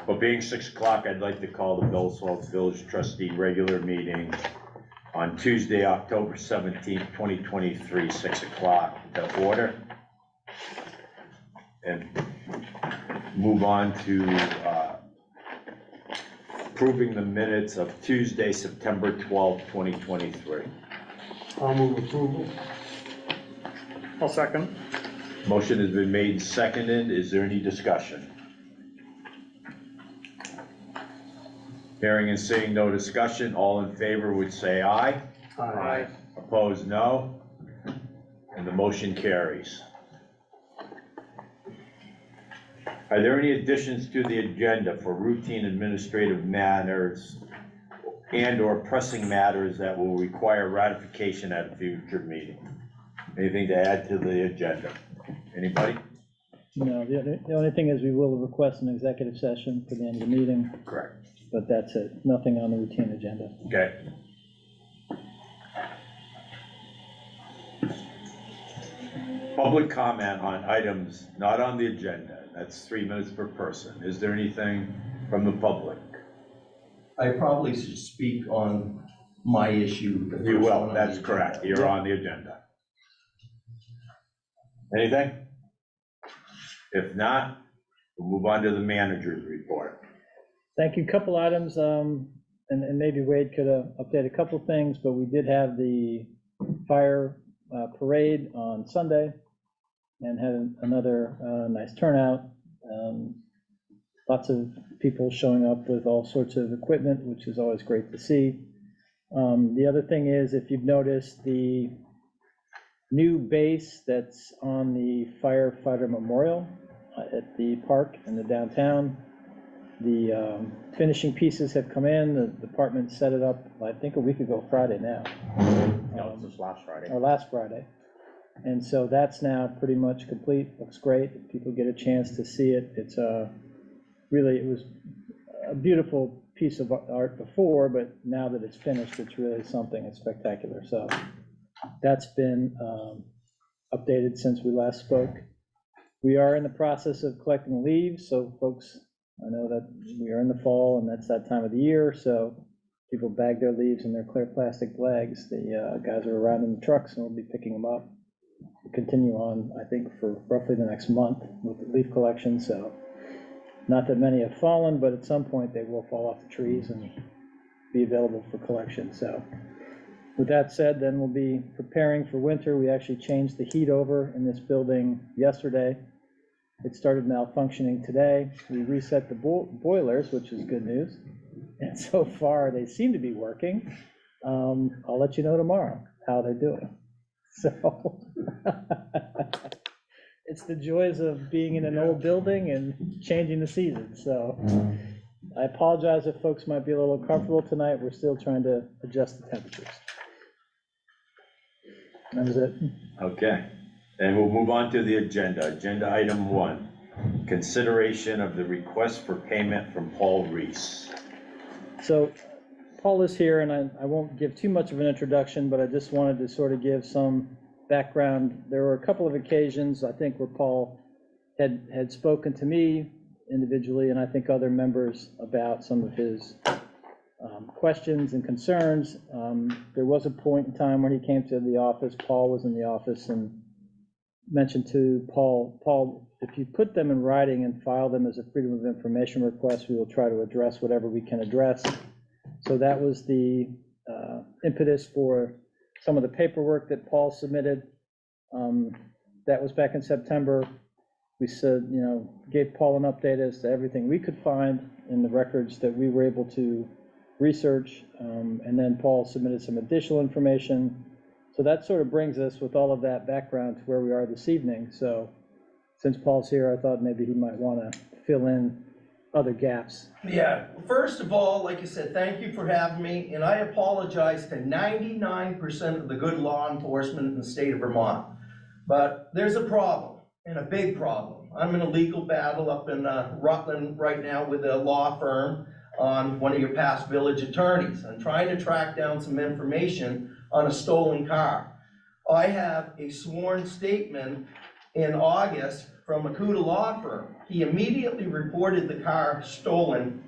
Well, being 6 o'clock, I'd like to call the Bellows Village Trustee regular meeting on Tuesday, October 17th, 2023, 6 o'clock to order. And move on to approving the minutes of Tuesday, September 12th, 2023. I'll move approval. I'll second. Motion has been made and seconded. Is there any discussion? Hearing and seeing no discussion, all in favor would say aye. Aye. Opposed, no. And the motion carries. Are there any additions to the agenda for routine administrative matters and/or pressing matters that will require ratification at a future meeting? Anything to add to the agenda? Anybody? No, the only thing is we will request an executive session for the end of the meeting, Correct. but that's it. Nothing on the routine agenda. Okay. Public comment on items not on the agenda. That's 3 minutes per person. Is there anything from the public? I probably should speak on my issue. You will, that's correct. You're on the agenda. Anything? If not, we'll move on to the manager's report. Thank you. Couple items, and maybe Wade could update a couple things, but we did have the fire parade on Sunday and had another nice turnout. Lots of people showing up with all sorts of equipment, which is always great to see. The other thing is, if you've noticed, the new base that's on the firefighter memorial at the park in the downtown, the finishing pieces have come in. The department set it up, I think, a week ago Friday now. No, it's this last Friday. Or last Friday. And so that's now pretty much complete. Looks great. If people get a chance to see it, it's really, it was a beautiful piece of art before, but now that it's finished, it's really something. It's spectacular. So that's been updated since we last spoke. We are in the process of collecting leaves, so folks, I know that we are in the fall and that's that time of the year, so people bag their leaves in their clear plastic bags. The guys are around in the trucks and we'll be picking them up. We'll continue on, I think, for roughly the next month with the leaf collection, so not that many have fallen, but at some point they will fall off the trees and be available for collection. So with that said, then we'll be preparing for winter. We actually changed the heat over in this building yesterday. It started malfunctioning today. We reset the boilers, which is good news. And so far, they seem to be working. I'll let you know tomorrow how they're doing. So it's the joys of being in an old building and changing the season. So I apologize if folks might be a little uncomfortable tonight. We're still trying to adjust the temperatures. That was it. Okay. And we'll move on to the agenda. Agenda item 1, consideration of the request for payment from Paul Reese. So Paul is here, and I won't give too much of an introduction, but I just wanted to sort of give some background. There were a couple of occasions, I think, where Paul had spoken to me individually, and I think other members, about some of his questions and concerns. There was a point in time when he came to the office, Paul was in the office, and mentioned to Paul, if you put them in writing and file them as a Freedom of Information request, we will try to address whatever we can address. So that was the impetus for some of the paperwork that Paul submitted. That was back in September. We said, gave Paul an update as to everything we could find in the records that we were able to research. And then Paul submitted some additional information. So that sort of brings us, with all of that background, to where we are this evening. So since Paul's here, I thought maybe he might want to fill in other gaps. Yeah, first of all, like I said, thank you for having me, and I apologize to 99% of the good law enforcement in the state of Vermont. But there's a problem, and a big problem. I'm in a legal battle up in Rutland right now with a law firm on one of your past village attorneys. I'm trying to track down some information on a stolen car. I have a sworn statement in August from a CUDA law firm he immediately reported the car stolen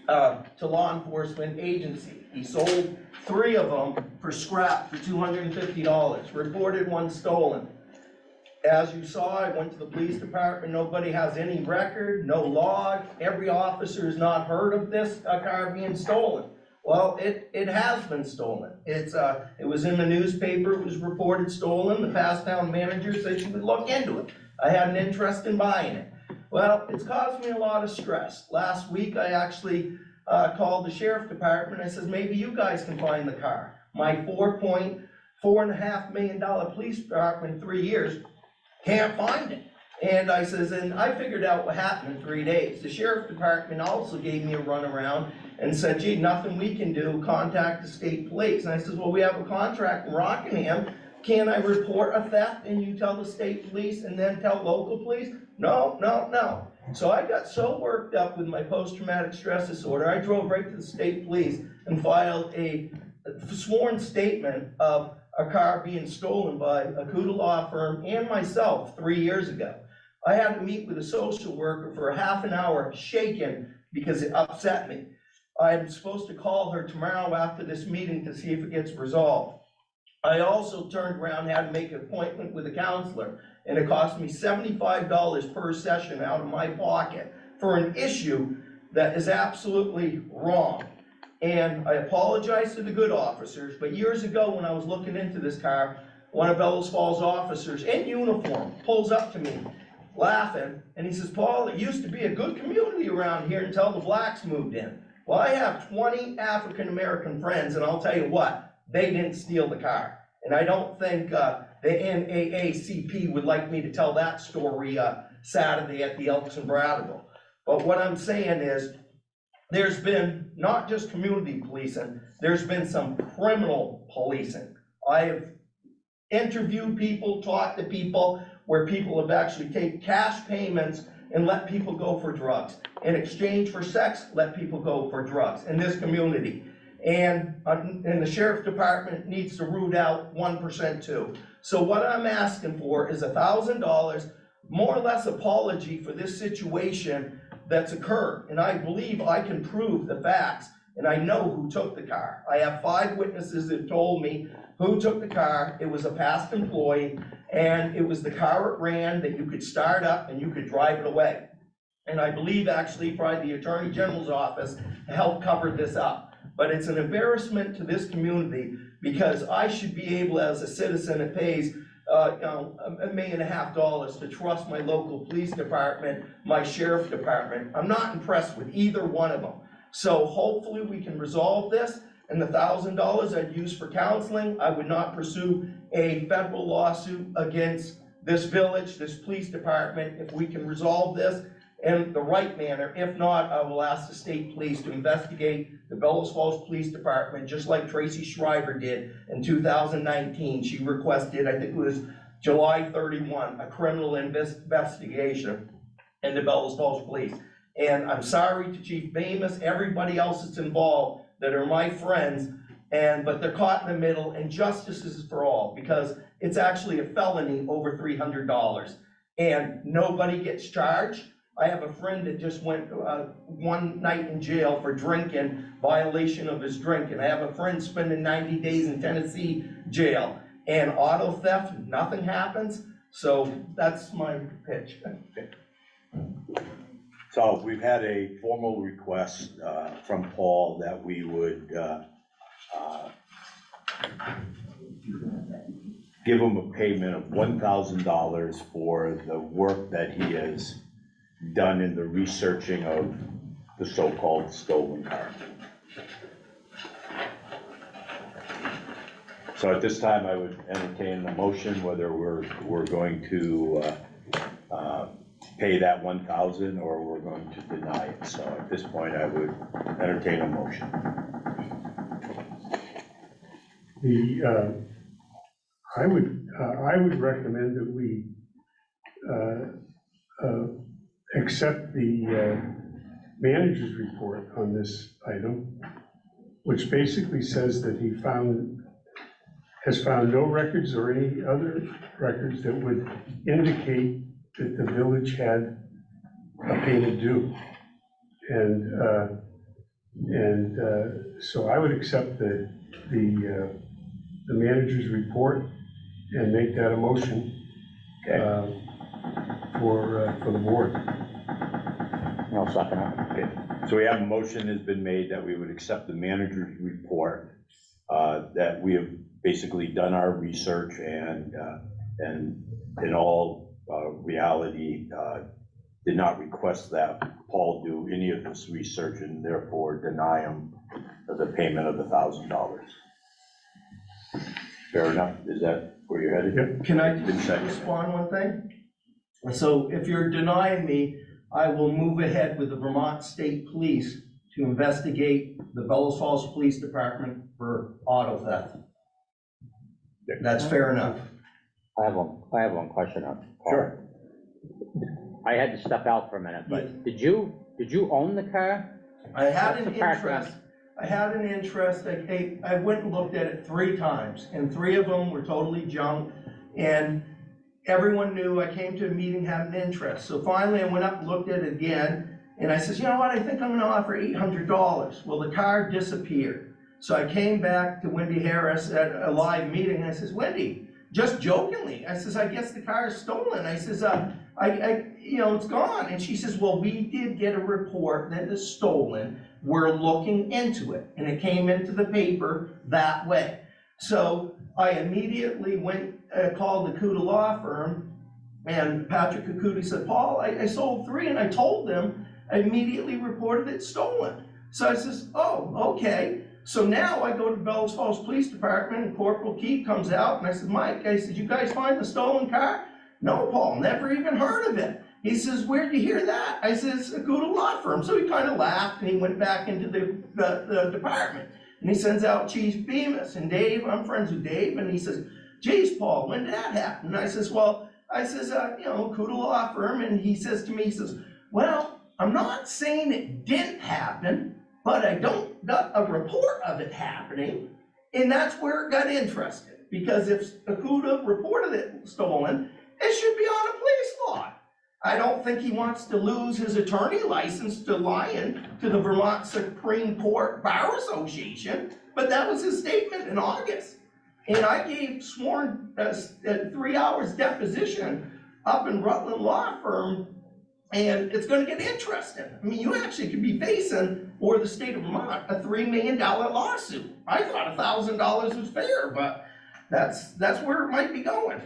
to law enforcement agency. He sold 3 of them for scrap for $250, reported 1 stolen. As you saw, I went to the police department, nobody has any record, no log, every officer has not heard of this car being stolen. Well, it has been stolen. It was in the newspaper, it was reported stolen, the past town manager said she would look into it. I had an interest in buying it. Well, it's caused me a lot of stress. Last week, I actually called the sheriff department, I says, maybe you guys can find the car. My $4.5 million police department in 3 years can't find it. And I says, and I figured out what happened in 3 days. The sheriff department also gave me a runaround and said, gee, nothing we can do, contact the state police. And I says, well, we have a contract in Rockingham. Can I report a theft and you tell the state police and then tell local police? No. So I got so worked up with my post-traumatic stress disorder, I drove right to the state police and filed a sworn statement of a car being stolen by a Cuda law firm and myself 3 years ago. I had to meet with a social worker for a half an hour, shaken because it upset me. I'm supposed to call her tomorrow after this meeting to see if it gets resolved. I also turned around and had to make an appointment with a counselor, and it cost me $75 per session out of my pocket for an issue that is absolutely wrong. And I apologize to the good officers, but years ago when I was looking into this car, one of Bellows Falls officers in uniform pulls up to me laughing, and he says, Paul, it used to be a good community around here until the blacks moved in. Well, I have 20 African-American friends, and I'll tell you what, they didn't steal the car. And I don't think the NAACP would like me to tell that story Saturday at the Elks in Brattleboro. But what I'm saying is, there's been not just community policing, there's been some criminal policing. I have interviewed people, talked to people, where people have actually taken cash payments and let people go for drugs. In exchange for sex, let people go for drugs in this community. And the sheriff department needs to root out 1% too. So what I'm asking for is $1,000, more or less apology for this situation that's occurred. And I believe I can prove the facts, and I know who took the car. I have 5 witnesses that told me who took the car. It was a past employee, and it was the car it ran that you could start up and you could drive it away. And I believe actually probably the Attorney General's office helped cover this up. But it's an embarrassment to this community because I should be able, as a citizen that pays $1.5 million to trust my local police department, my sheriff department. I'm not impressed with either one of them. So hopefully we can resolve this, and the $1,000 I'd use for counseling. I would not pursue a federal lawsuit against this village, this police department, if we can resolve this in the right manner. If not, I will ask the state police to investigate the Bellows Falls Police Department, just like Tracy Schreiber did in 2019. She requested, I think it was July 31, a criminal investigation into Bellows Falls Police. And I'm sorry to Chief Bemis, everybody else that's involved that are my friends, but they're caught in the middle, and justice is for all, because it's actually a felony over $300, and nobody gets charged. I have a friend that just went 1 night in jail for drinking, violation of his drinking. I have a friend spending 90 days in Tennessee jail, and auto theft, nothing happens. So that's my pitch. So we've had a formal request from Paul that we would give him a payment of $1,000 for the work that he has done in the researching of the so-called stolen car. So at this time, I would entertain a motion whether we're going to pay that $1,000 or we're going to deny it. So at this point, I would entertain a motion. I would recommend that we accept the manager's report on this item, which basically says that he has found no records or any other records that would indicate that the village had payment due. And so I would accept the manager's report and make that a motion for the board. I'll second it. Okay, so we have a motion has been made that we would accept the manager's report, that we have basically done our research and in all reality, did not request that Paul do any of this research and therefore deny him the payment of $1,000. Fair enough, is that where you're headed? Yep. Can I Been just seconded. respond one thing? So if you're denying me, I will move ahead with the Vermont State Police to investigate the Bellows Falls Police Department for auto theft. That's fair enough. I have one question on. Sure. I had to step out for a minute, but did you own the car? I had an What's the background? interest, I went and looked at it 3 times, and 3 of them were totally junk, and everyone knew I came to a meeting, had an interest. So finally, I went up and looked at it again, and I says, you know what, I think I'm gonna offer $800. Well, the car disappeared. So I came back to Wendy Harris at a live meeting, and I says, Wendy, just jokingly, I says, I guess the car is stolen. I says, it's gone. And she says, well, we did get a report that it's stolen. We're looking into it. And it came into the paper that way. So I immediately went, called the Cuda law firm, and Patrick Cuda said, Paul, I sold 3, and I told them, I immediately reported it stolen. So I says, oh, okay. So now I go to Bellows Falls Police Department, and Corporal Keith comes out, and I said, Mike, I said, you guys find the stolen car? No, Paul, never even heard of it. He says, where'd you hear that? I says, a Cuda law firm. So he kind of laughed, and he went back into the department. And he sends out Chief Bemis, and Dave, I'm friends with Dave, and he says, geez, Paul, when did that happen? And I says, Cuda law firm, and he says to me, he says, well, I'm not saying it didn't happen, but I don't got a report of it happening, and that's where it got interested. Because if Cuda reported it stolen, it should be on a police lot. I don't think he wants to lose his attorney license to lying to the Vermont Supreme Court Bar Association, but that was his statement in August. And I gave sworn 3 hours deposition up in Rutland Law Firm, and it's gonna get interesting. I mean, you actually could be facing, or the state of Vermont, a $3 million lawsuit. I thought $1,000 was fair, but that's where it might be going.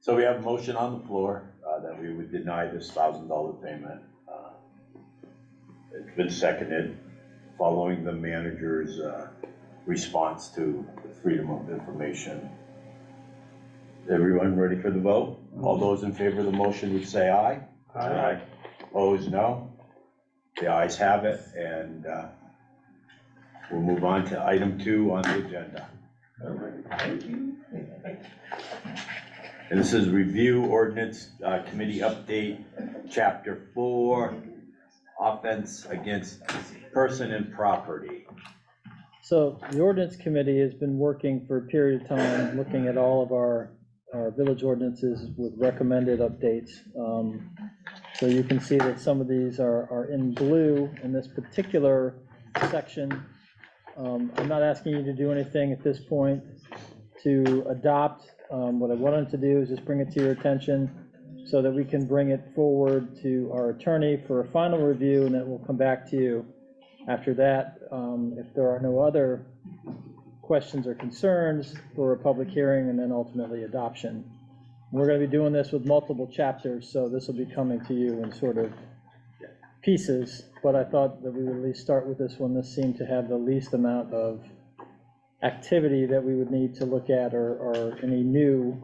So we have a motion on the floor that we would deny this $1,000 payment. It's been seconded, following the manager's response to the Freedom of Information. Everyone ready for the vote? All those in favor of the motion would say aye. Aye. Opposed, no. The ayes have it, and we'll move on to item 2 on the agenda. Thank you. And this is review ordinance committee update, chapter 4, offense against person and property. So the ordinance committee has been working for a period of time, looking at all of our village ordinances with recommended updates. So you can see that some of these are in blue in this particular section. I'm not asking you to do anything at this point to adopt. What I wanted to do is just bring it to your attention so that we can bring it forward to our attorney for a final review, and then we'll come back to you after that. If there are no other questions or concerns, for a public hearing and then ultimately adoption. We're going to be doing this with multiple chapters, so this will be coming to you in sort of pieces, but I thought that we would at least start with this one. This seemed to have the least amount of activity that we would need to look at, or any new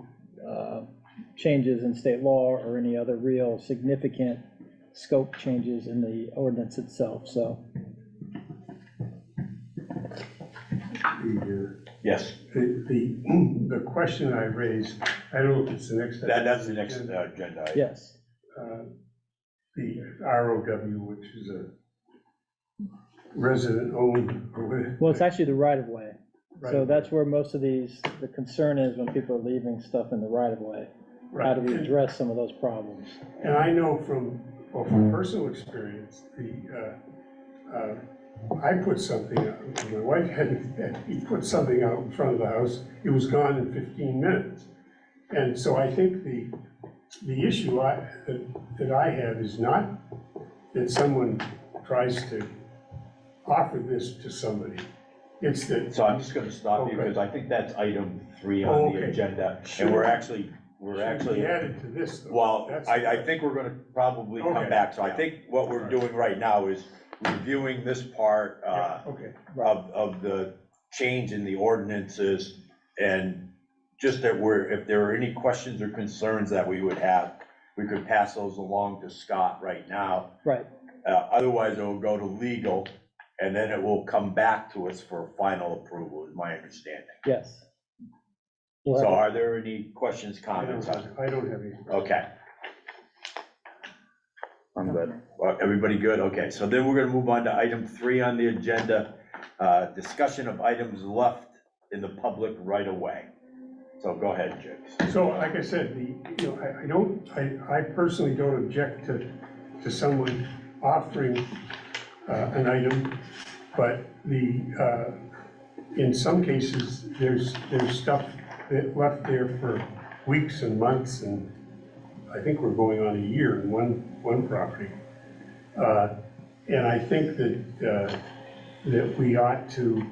changes in state law, or any other real significant scope changes in the ordinance itself, so. Yes, The question I raised, I don't know if it's the next. that's the next agenda item. Yes. The ROW, which is a resident-owned, or Well, it's actually the right-of-way. So right. that's where most of these, the concern is when people are leaving stuff in the right-of-way. How do we address some of those problems? And I know from well, from personal experience, I put something out, my wife he put something out in front of the house, it was gone in 15 minutes. And so I think the issue that I have is not that someone tries to offer this to somebody. It's that. So I'm just gonna stop you, Okay. because I think that's item 3 Oh, on the okay. agenda, Should- and we're actually, should be added to this, though. well, That's- I think we're gonna probably come Okay. back, so I think what we're doing right now is reviewing this part, Yeah, okay, of the change in the ordinances, and just that if there are any questions or concerns that we would have, we could pass those along to Scott right now. Right, Otherwise, it will go to legal, and then it will come back to us for final approval, is my understanding. yes. We'll So have- are there any questions, I comments? don't have any. Okay, I'm good. well, everybody good? Okay, so then we're gonna move on to item 3 on the agenda, discussion of items left in the public right of way. So go ahead, Jakes. So like I said, I personally don't object to someone offering an item, but in some cases, there's stuff that left there for weeks and months, and I think we're going on a year in one property. And I think that we ought to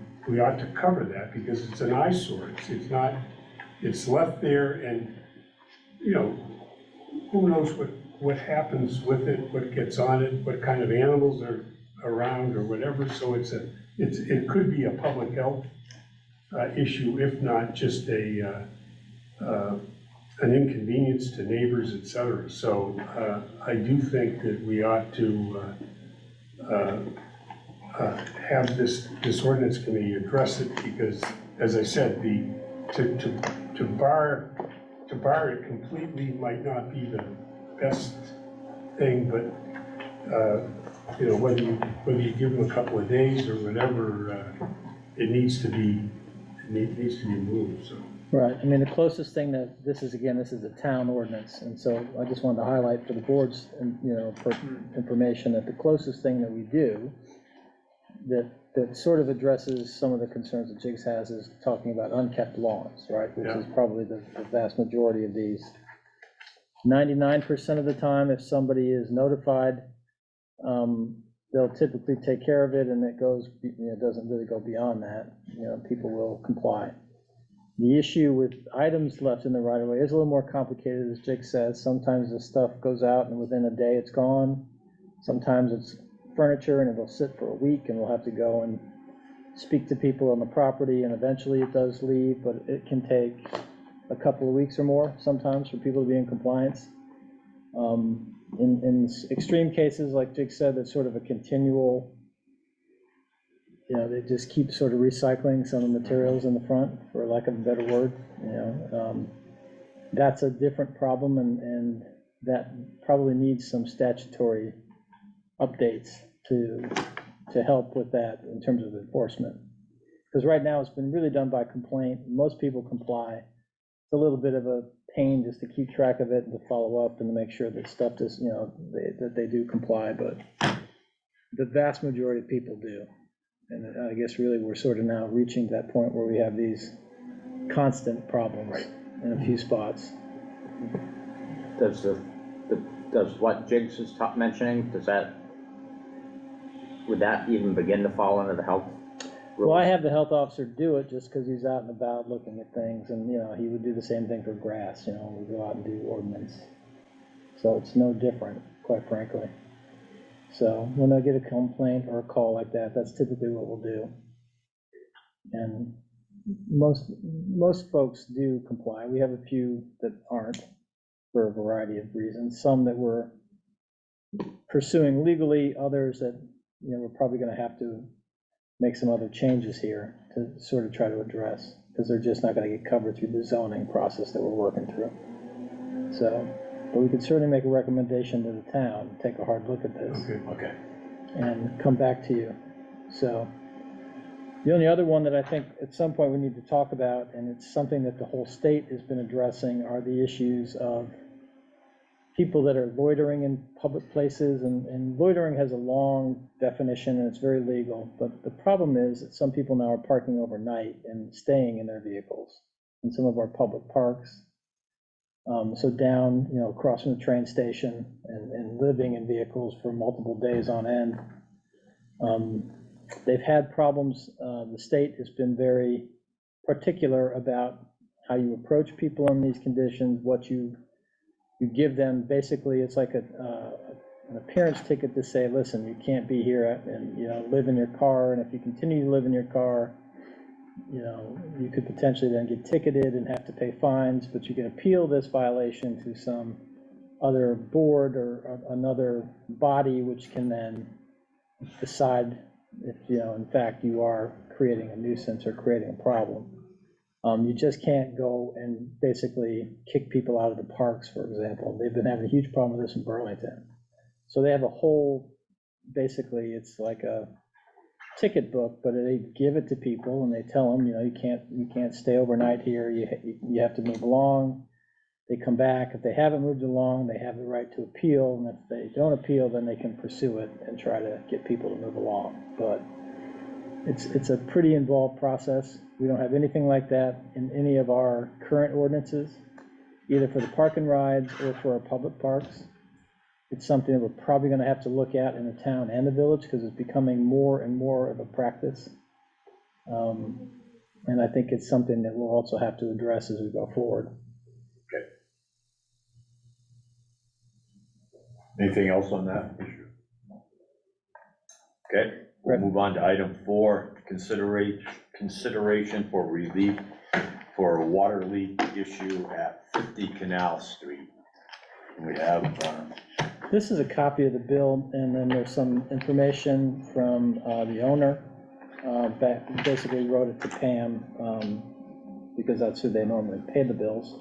cover that, because it's an eyesore. It's left there, and, who knows what happens with it, what gets on it, what kind of animals are around or whatever. So it could be a public health issue, if not just an inconvenience to neighbors, et cetera. So I do think that we ought to have this ordinance committee address it, because, as I said, to bar it completely might not be the best thing, but whether you give them a couple of days or whatever, it needs to be moved. So. Right, I mean, the closest thing that, this is a town ordinance, and so I just wanted to highlight for the board's, information, that the closest thing that we do that sort of addresses some of the concerns that Jigs has is talking about unkept lawns, right? Which is probably the vast majority of these. 99% of the time, if somebody is notified, they'll typically take care of it, and it goes, doesn't really go beyond that. People will comply. The issue with items left in the right of way is a little more complicated, as Jake says. Sometimes the stuff goes out and within a day it's gone. Sometimes it's furniture and it'll sit for a week, and we'll have to go and speak to people on the property, and eventually it does leave, but it can take a couple of weeks or more sometimes for people to be in compliance. In extreme cases, like Jake said, that's sort of a continual, they just keep sort of recycling some of the materials in the front, for lack of a better word. That's a different problem, and that probably needs some statutory updates to help with that in terms of enforcement. Because right now it's been really done by complaint. Most people comply. It's a little bit of a pain just to keep track of it and to follow up and to make sure that stuff does, that they do comply, but the vast majority of people do. And I guess really we're sort of now reaching that point where we have these constant problems in a few spots. Does what Jigs is mentioning, would that even begin to fall under the health rules? Well, I have the health officer do it just because he's out and about looking at things, and, he would do the same thing for grass, we go out and do ordinance. So it's no different, quite frankly. So when I get a complaint or a call like that, that's typically what we'll do. And most folks do comply. We have a few that aren't for a variety of reasons. Some that we're pursuing legally, others that, we're probably gonna have to make some other changes here to sort of try to address, because they're just not gonna get covered through the zoning process that we're working through. So, but we could certainly make a recommendation to the town, take a hard look at this. Okay. And come back to you. So, the only other one that I think at some point we need to talk about, and it's something that the whole state has been addressing, are the issues of people that are loitering in public places, and loitering has a long definition and it's very legal, but the problem is that some people now are parking overnight and staying in their vehicles in some of our public parks. So down, across from the train station and living in vehicles for multiple days on end. They've had problems. The state has been very particular about how you approach people in these conditions, what you give them. Basically, it's like an appearance ticket to say, listen, you can't be here and, live in your car. And if you continue to live in your car, you could potentially then get ticketed and have to pay fines, but you can appeal this violation to some other board or another body, which can then decide if, in fact, you are creating a nuisance or creating a problem. You just can't go and basically kick people out of the parks, for example. They've been having a huge problem with this in Burlington. So they have a whole, basically, it's like a ticket book, but they give it to people and they tell them, you can't stay overnight here. You have to move along. They come back. If they haven't moved along, they have the right to appeal. And if they don't appeal, then they can pursue it and try to get people to move along. But it's a pretty involved process. We don't have anything like that in any of our current ordinances, either for the park and rides or for our public parks. It's something that we're probably going to have to look at in the town and the village because it's becoming more and more of a practice. And I think it's something that we'll also have to address as we go forward. Okay. Anything else on that issue? Okay, we'll move on to item 4, consideration for relief for a water leak issue at 50 Canal Street. And we have This is a copy of the bill, and then there's some information from the owner. Basically wrote it to Pam, because that's who they normally pay the bills.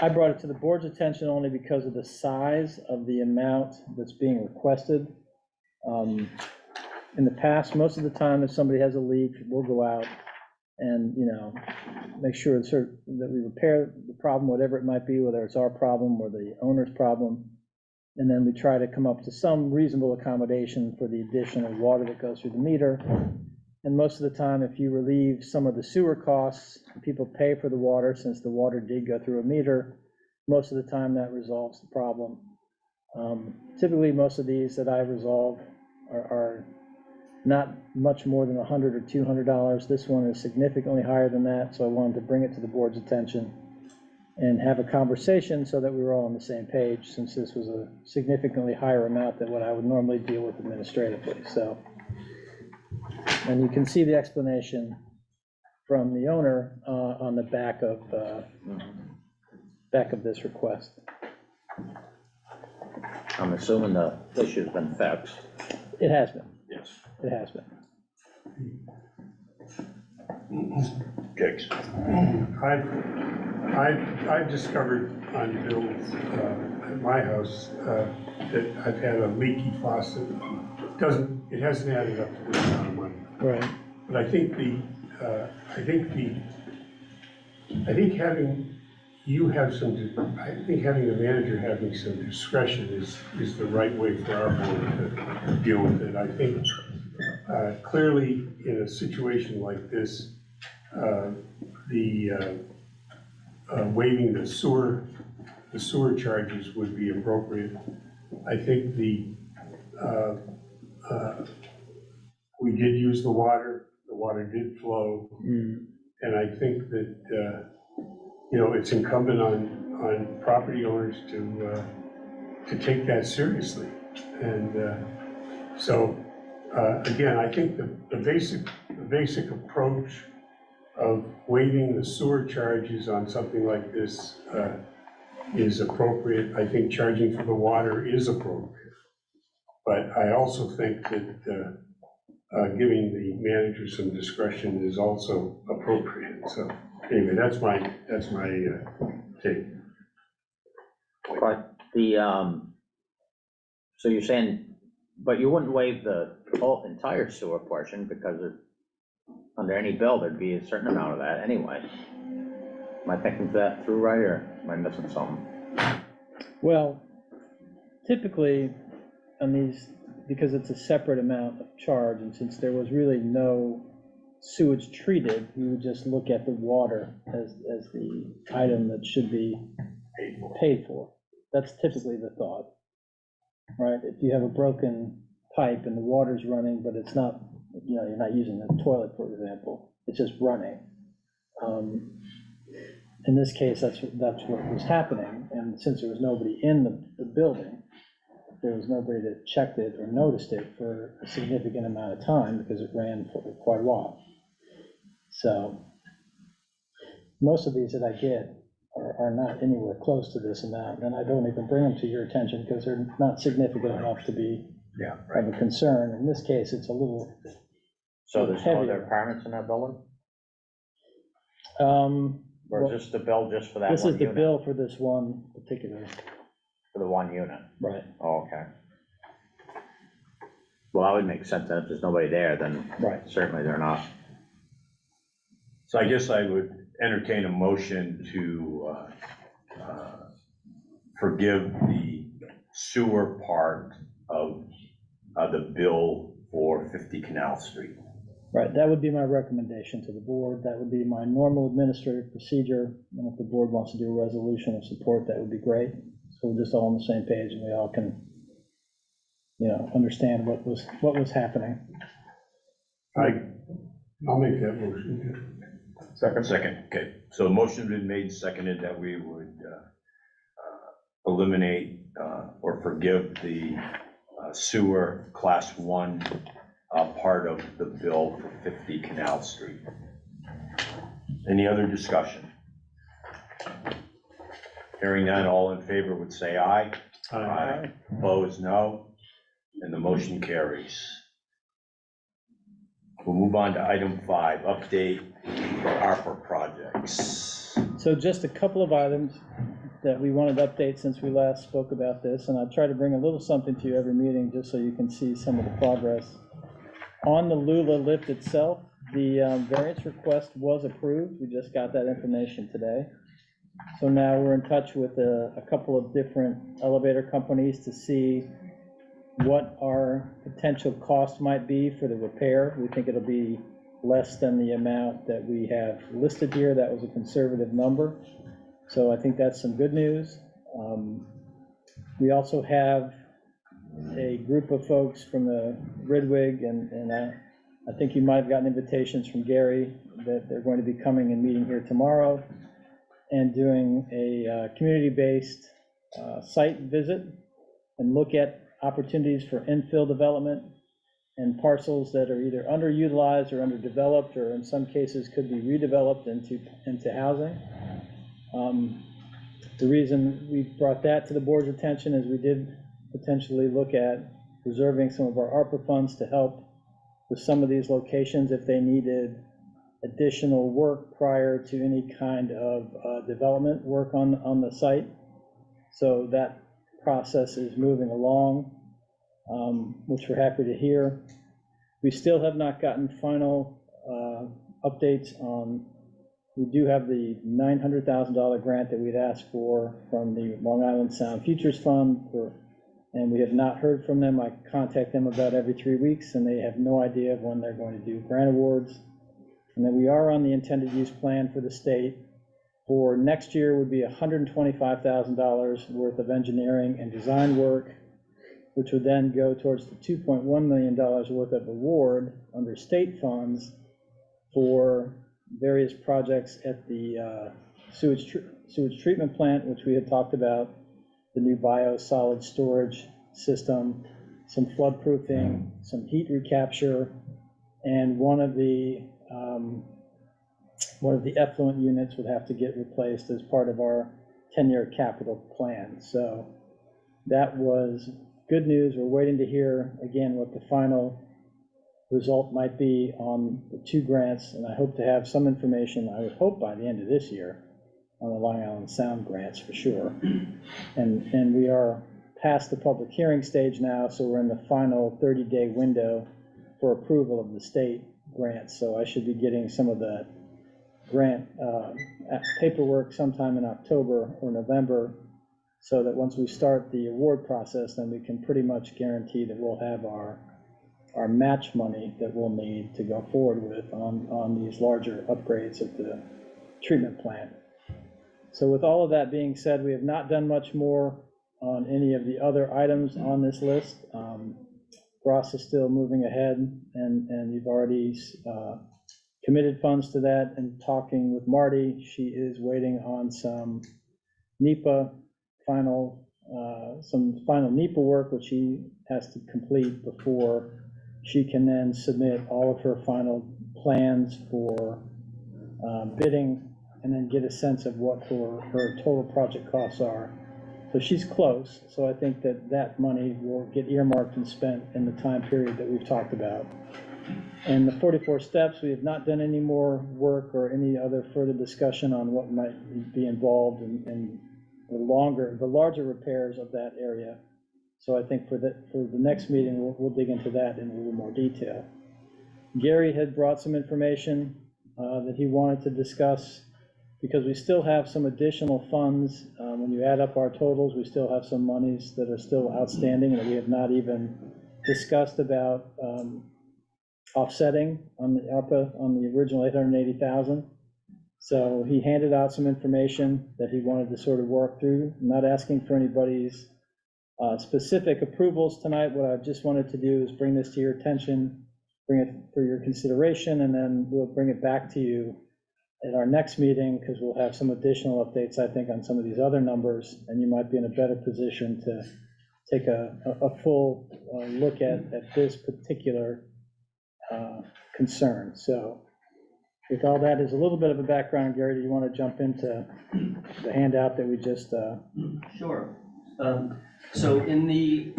I brought it to the board's attention only because of the size of the amount that's being requested. In the past, most of the time, if somebody has a leak, we'll go out and, make sure that we repair the problem, whatever it might be, whether it's our problem or the owner's problem. And then we try to come up to some reasonable accommodation for the additional water that goes through the meter. And most of the time, if you relieve some of the sewer costs, people pay for the water since the water did go through a meter. Most of the time that resolves the problem. Typically, most of these that I resolve are not much more than $100 or $200. This one is significantly higher than that, so I wanted to bring it to the board's attention and have a conversation so that we were all on the same page, since this was a significantly higher amount than what I would normally deal with administratively. So, and you can see the explanation from the owner on the back of this request. I'm assuming the issue's been fixed. It has been. yes, It has been. Jakes. I've discovered on bills at my house that I've had a leaky faucet. It hasn't added up to this amount of money. Right. But I think having the manager having some discretion is the right way for our board to deal with it. I think clearly in a situation like this, waiving the sewer charges would be appropriate. I think we did use the water did flow, and I think that it's incumbent on property owners to take that seriously. And so again, I think the basic approach of waiving the sewer charges on something like this is appropriate. I think charging for the water is appropriate. But I also think that giving the manager some discretion is also appropriate. So anyway, that's my take. But so you're saying, but you wouldn't waive the whole entire sewer portion because under any bill, there'd be a certain amount of that anyway. Am I thinking that through right, or am I missing something? Well, typically on these, because it's a separate amount of charge, and since there was really no sewage treated, we would just look at the water as the item that should be paid for. That's typically the thought, right? If you have a broken pipe and the water's running, but it's not, you're not using the toilet, for example, it's just running. In this case, that's what was happening, and since there was nobody in the building, there was nobody that checked it or noticed it for a significant amount of time, because it ran for quite a while. So, most of these that I get are not anywhere close to this amount, and I don't even bring them to your attention, because they're not significant enough to be of a concern. In this case, it's a little So there's no other heavier. apartments in that building? Or Well, is this the bill just for that this one is the unit? bill for this one particular, For the one unit? right, Oh, okay. Well, that would make sense, then if there's nobody there, then right. certainly they're not. So I guess I would entertain a motion to forgive the sewer part of the bill for 50 Canal Street. Right, that would be my recommendation to the board. That would be my normal administrative procedure. And if the board wants to do a resolution of support, that would be great. So we're just all on the same page and we all can, understand what was happening. I'll make that motion. Second, okay. So a motion been made, seconded, that we would eliminate or forgive the sewer class 1 part of the bill for 50 Canal Street. Any other discussion? Hearing none, all in favor would say aye. Aye. Opposed, no. And the motion carries. We'll move on to item 5, update for ARPA projects. So just a couple of items that we wanted to update since we last spoke about this, and I try to bring a little something to you every meeting just so you can see some of the progress. On the Lula lift itself, the variance request was approved. We just got that information today. So now we're in touch with a couple of different elevator companies to see what our potential cost might be for the repair. We think it'll be less than the amount that we have listed here. That was a conservative number. So I think that's some good news. We also have a group of folks from the Ridwig, and I think you might have gotten invitations from Gary that they're going to be coming and meeting here tomorrow and doing a community-based site visit and look at opportunities for infill development and parcels that are either underutilized or underdeveloped, or in some cases could be redeveloped into housing. The reason we brought that to the board's attention is we did potentially look at reserving some of our ARPA funds to help with some of these locations if they needed additional work prior to any kind of development work on the site. So that process is moving along, which we're happy to hear. We still have not gotten final updates on, we do have the $900,000 grant that we'd asked for from the Long Island Sound Futures Fund, and we have not heard from them. I contact them about every 3 weeks, and they have no idea of when they're going to do grant awards. And then we are on the intended use plan for the state. For next year would be $125,000 worth of engineering and design work, which would then go towards the $2.1 million worth of award under state funds for various projects at the sewage treatment plant, which we had talked about, the new solid storage system, some flood proofing, some heat recapture, and one of the effluent units would have to get replaced as part of our 10-year capital plan. So that was good news. We're waiting to hear again what the final result might be on the 2 grants, and I hope to have some information, I would hope by the end of this year, on the Long Island Sound grants for sure. And we are past the public hearing stage now, so we're in the final 30-day window for approval of the state grants. So I should be getting some of the grant paperwork sometime in October or November, so that once we start the award process, then we can pretty much guarantee that we'll have our match money that we'll need to go forward with on these larger upgrades of the treatment plant. So with all of that being said, we have not done much more on any of the other items on this list. Ross is still moving ahead, and you've already committed funds to that. And talking with Marty, she is waiting on some NEPA some final NEPA work, which she has to complete before she can then submit all of her final plans for bidding, and then get a sense of what her total project costs are. So she's close, so I think that money will get earmarked and spent in the time period that we've talked about. And the 44 steps, we have not done any more work or any other further discussion on what might be involved in the larger repairs of that area. So I think for the next meeting, we'll dig into that in a little more detail. Gary had brought some information that he wanted to discuss, because we still have some additional funds. When you add up our totals, we still have some monies that are still outstanding that we have not even discussed about offsetting on the ARPA, on the original 880,000. So he handed out some information that he wanted to sort of work through. I'm not asking for anybody's specific approvals tonight. What I just wanted to do is bring this to your attention, bring it for your consideration, and then we'll bring it back to you at our next meeting, because we'll have some additional updates, I think, on some of these other numbers, and you might be in a better position to take a full look at this particular concern. So with all that as a little bit of a background, Gary, do you want to jump into the handout that we just Sure. So in the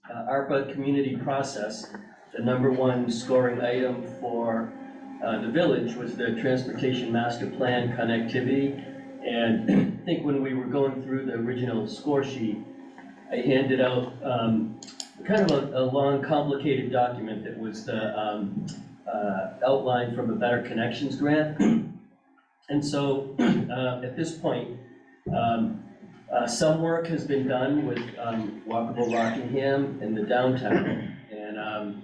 ARPA community process, the #1 scoring item for the village was the transportation master plan connectivity. And I think when we were going through the original score sheet, I handed out kind of a long, complicated document that was the outline from a Better Connections grant. And so at this point, some work has been done with Walkable Rockingham in the downtown, and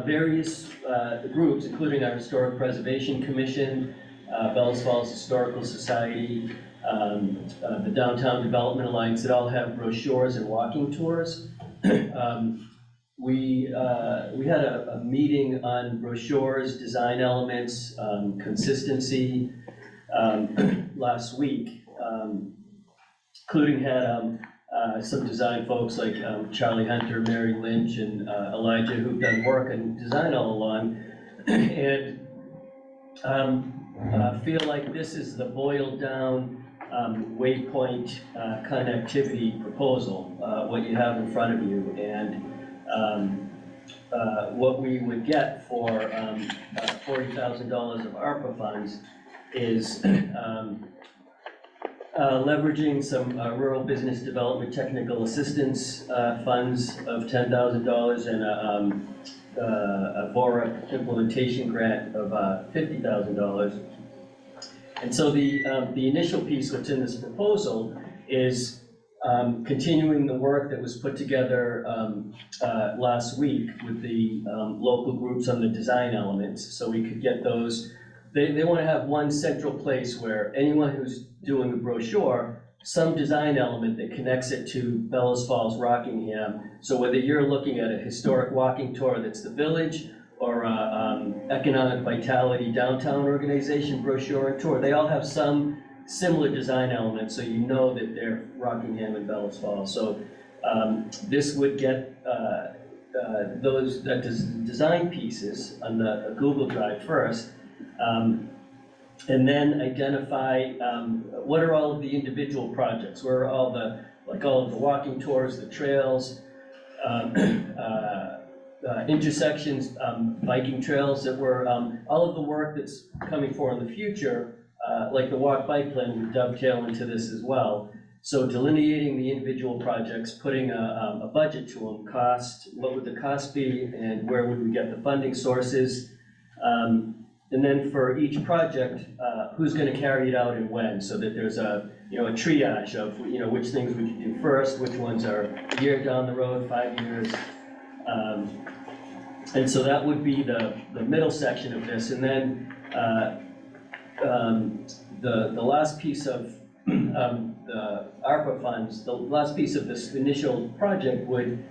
various groups, including our Historic Preservation Commission, Bellows Falls Historical Society, the Downtown Development Alliance, that all have brochures and walking tours. We had a meeting on brochures, design elements, consistency last week, including had some design folks like Charlie Hunter, Mary Lynch, and Elijah, who've done work and design all along, and feel like this is the boiled down waypoint connectivity proposal, what you have in front of you, and what we would get for $40,000 of ARPA funds is leveraging some rural business development technical assistance funds of $10,000 and a VORA implementation grant of $50,000. And so the initial piece what's in this proposal is continuing the work that was put together last week with the local groups on the design elements, so we could get those. They want to have one central place where anyone who's doing a brochure, some design element that connects it to Bellows Falls, Rockingham. So whether you're looking at a historic walking tour that's the village, or economic vitality downtown organization brochure and tour, they all have some similar design elements, so you know that they're Rockingham and Bellows Falls. So this would get those design pieces on the Google Drive first, and then identify what are all of the individual projects, where are all the, like all of the walking tours, the trails, intersections, biking trails that were, all of the work that's coming forward in the future, like the walk bike plan would dovetail into this as well. So delineating the individual projects, putting a budget to them, cost, what would the cost be, and where would we get the funding sources, And then for each project, who's gonna carry it out and when, so that there's a, you know, a triage of, you know, which things we can do first, which ones are a year down the road, 5 years. And so that would be the middle section of this, and then the last piece of the ARPA funds, the last piece of this initial project would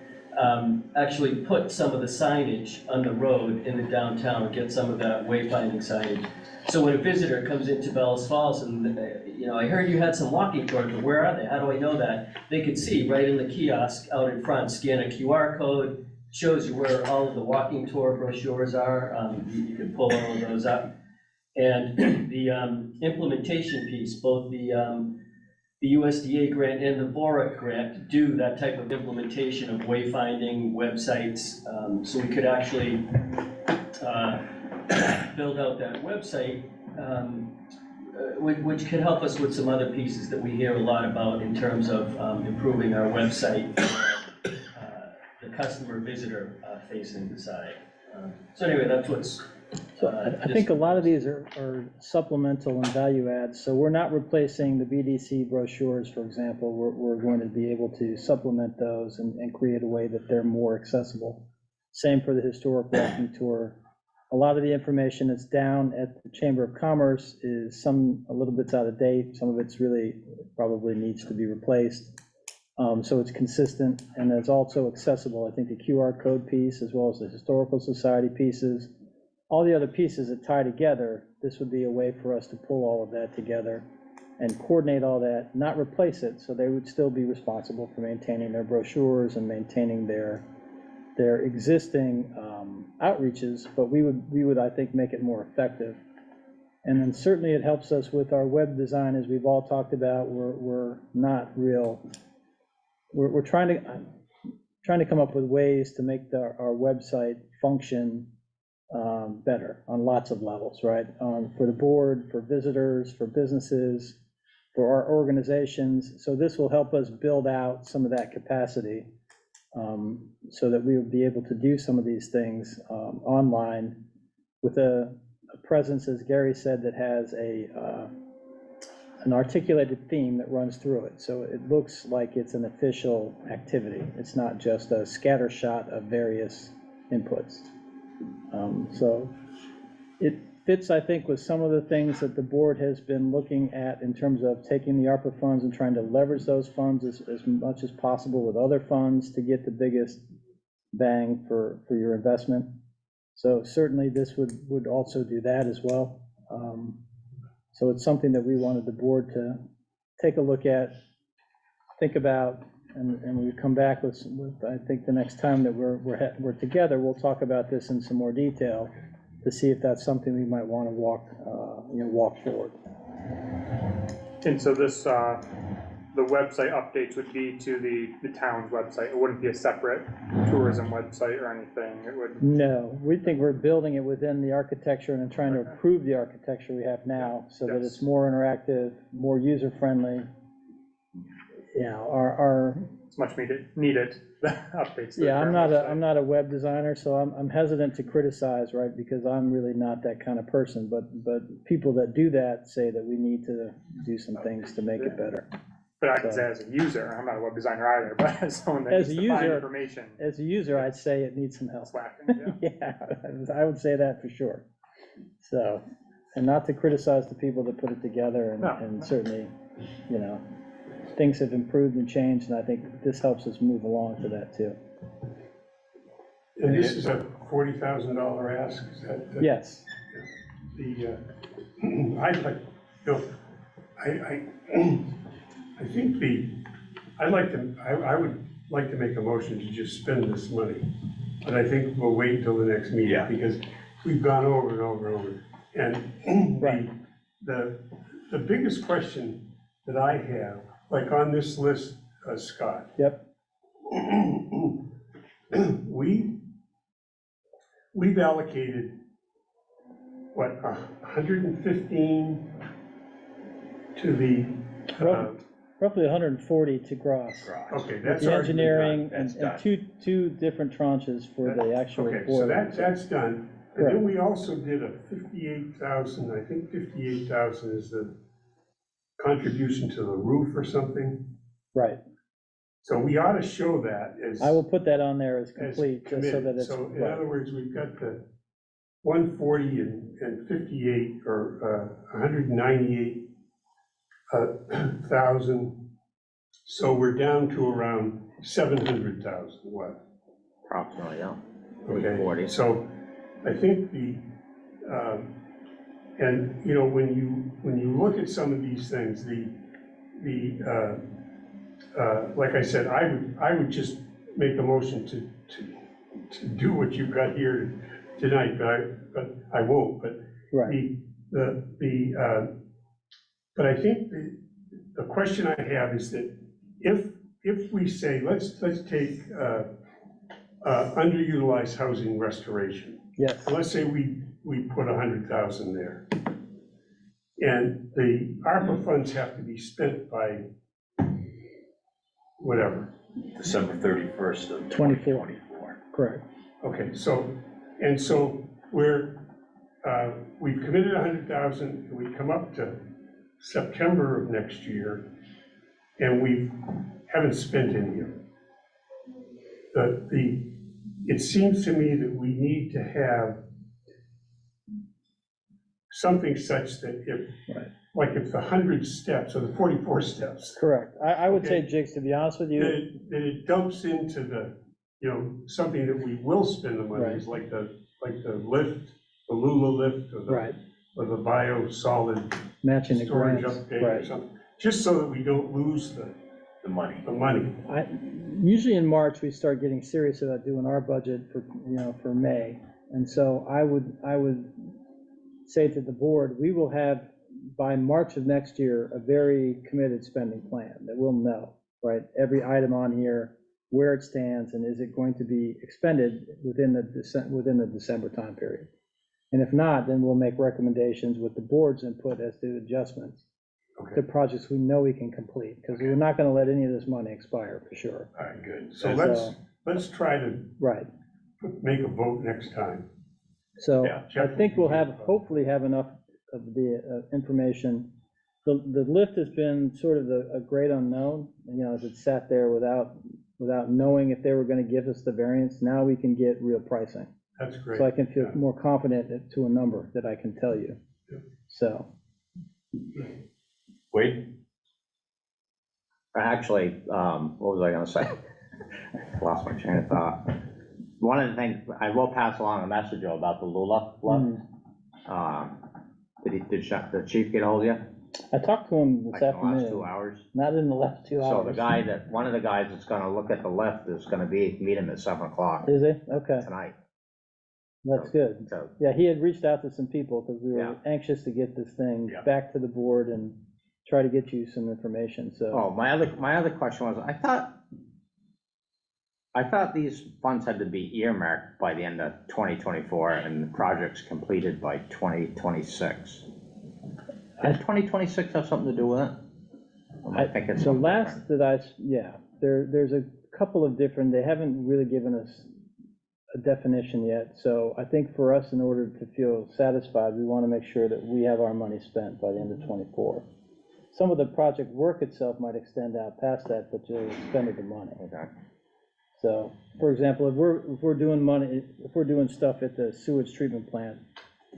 actually put some of the signage on the road in the downtown, get some of that wayfinding signage. So when a visitor comes into Bellows Falls and, you know, I heard you had some walking tours, but where are they? How do I know that? They could see right in the kiosk out in front, scan a QR code, shows you where all of the walking tour brochures are. You can pull all of those up. And the implementation piece, both the USDA grant and the VORA grant do that type of implementation of wayfinding websites. So we could actually build out that website, which could help us with some other pieces that we hear a lot about in terms of improving our website, the customer visitor facing side. So anyway, that's what's. So I think a lot of these are supplemental and value adds. So we're not replacing the BDC brochures, for example. We're going to be able to supplement those and create a way that they're more accessible. Same for the historic walking tour. A lot of the information that's down at the Chamber of Commerce is a little bit's out of date. Some of it's really probably needs to be replaced. So it's consistent and it's also accessible. I think the QR code piece, as well as the Historical Society pieces, all the other pieces that tie together, this would be a way for us to pull all of that together and coordinate all that, not replace it, so they would still be responsible for maintaining their brochures and maintaining their existing outreaches, but we would, I think, make it more effective. And then certainly it helps us with our web design, as we've all talked about. We're trying to come up with ways to make our website function better on lots of levels, right? For the board, for visitors, for businesses, for our organizations. So this will help us build out some of that capacity so that we will be able to do some of these things online with a presence, as Gary said, that has an articulated theme that runs through it. So it looks like it's an official activity. It's not just a scatter shot of various inputs. So it fits, I think, with some of the things that the board has been looking at in terms of taking the ARPA funds and trying to leverage those funds as much as possible with other funds to get the biggest bang for your investment. So certainly this would also do that as well. So it's something that we wanted the board to take a look at, think about, and we come back with I think the next time that we're together, we'll talk about this in some more detail to see if that's something we might want to walk forward. And so this, the website updates would be to the town's website. It wouldn't be a separate tourism website or anything. It would. No, we think we're building it within the architecture and trying to improve the architecture we have now so that it's more interactive, more user-friendly. Yeah, It's much needed updates. Yeah, I'm not a web designer, so I'm hesitant to criticize, right? Because I'm really not that kind of person. But people that do that say that we need to do some things to make it better. But I can say as a user, I'm not a web designer either, but as someone that needs to find information. As a user, I'd say it needs some help. Slacking, Yeah, I would say that for sure. So, and not to criticize the people that put it together, and certainly, things have improved and changed, and I think this helps us move along to that too. And this is a $40,000 ask, is that? Yes. I'd like, I would like to make a motion to just spend this money, but I think we'll wait until the next meeting. Yeah. Because we've gone over and over and over. And Right. the biggest question that I have, like on this list, Scott. Yep. We've allocated, what, 115 to the, Roughly 140 to Gross. okay, that's The already been engineering done. and two different tranches for the actual Okay, boiler. so that's done. And then we also did a 58,000, I think 58,000 is the contribution to the roof or something. Right. So we ought to show that as. I will put that on there as as complete, just so that committed. it's, So in right. other words, we've got the 140 and 58, or 198,000. So we're down to around 700,000, what? Approximately, yeah. Okay, 40. so I think and you know, when you look at some of these things, like I said, I would just make a motion to do what you've got here tonight, but I won't, but Right. but I think the question I have is that if we say, let's take underutilized housing restoration. Yes, Let's say we put 100,000 there. And the ARPA funds have to be spent by whatever. December 31st of 24. 2024. correct. Okay, so we've committed 100,000, we come up to September of next year, and we haven't spent any of it. It seems to me that we need to have something such that Right. if the 100 steps, or the 44 steps, Correct. I would say, Okay. Jigs, to be honest with that you, it dumps into something that we will spend the money, is like the lift, the Lula lift, or right, the bio-solid matching the storage grants, update or right. something, just so that we don't lose the money. money. Usually in March, we start getting serious about doing our budget for May. And so I would say to the board, we will have, by March of next year, a very committed spending plan that we'll know, right? Every item on here, where it stands, and is it going to be expended within the December time period? And if not, then we'll make recommendations with the board's input as to adjustments to projects we know we can complete, because we're not gonna let any of this money expire, for sure. All right, good. So So- let's try to Right. make a vote next time. So Yeah, I think we'll hopefully have enough of the information. The lift has been sort of a great unknown, as it sat there without knowing if they were gonna give us the variance. Now we can get real pricing. That's great. So I can feel Yeah. more confident to a number that I can tell you. Yeah. So, Wait, Actually, what was I gonna say? Lost my train of thought. One of the things, I will pass along a message about the Lula lift. Did the chief get hold of you? I talked to him Like this in the last 2 afternoon, hours? not in the last 2 So hours. one of the guys that's gonna look at the lift is gonna meet him at 7 o'clock Is he? Okay, tonight. that's good. So, Yeah, he had reached out to some people because we were Yeah. anxious to get this thing Yeah. back to the board and try to get you some information, so. oh, my other question was, I thought these funds had to be earmarked by the end of 2024 and the project's completed by 2026. Does 2026 have something to do with it? Or am I thinking The something last different? there's a couple of different, they haven't really given us a definition yet, so I think for us, in order to feel satisfied, we want to make sure that we have our money spent by the end of 24. Some of the project work itself might extend out past that, but you'll expended the money. Okay. So, for example, if we're doing stuff at the sewage treatment plant,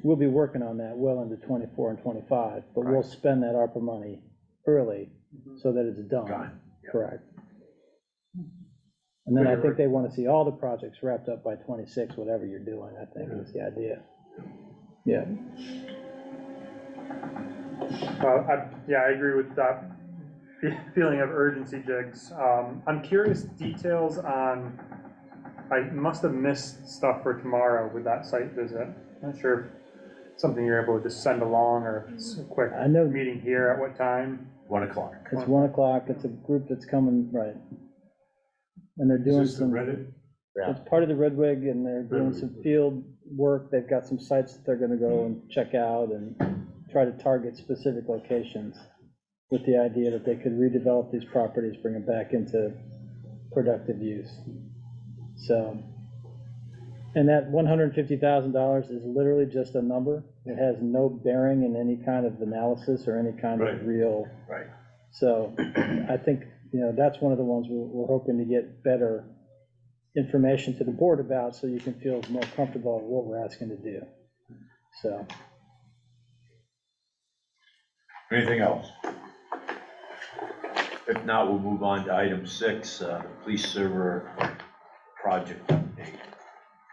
we'll be working on that well into 24 and 25, but we'll Right. spend that ARPA money early so that it's done. Done, yeah. Correct. And then I think they want to see all the projects wrapped up by 26, whatever you're doing, I think is the idea. Yeah, I agree with that feeling of urgency, Jigs. I'm curious details on, I must have missed stuff for tomorrow with that site visit. Not sure if something you're able to just send along, or it's a quick I know. meeting here at what time? 1 o'clock. It's 1 o'clock, it's a group that's coming, right. And they're doing Is this the some, Reddit? it's part of the Redwig, and they're doing some field work. They've got some sites that they're gonna go and check out and try to target specific locations with the idea that they could redevelop these properties, bring them back into productive use. So, And that $150,000 is literally just a number. It has no bearing in any kind of analysis or any kind Right. of real. Right. So I think, that's one of the ones we're hoping to get better information to the board about, so you can feel more comfortable with what we're asking to do. So, Anything else? If not, we'll move on to item 6, the police server project update.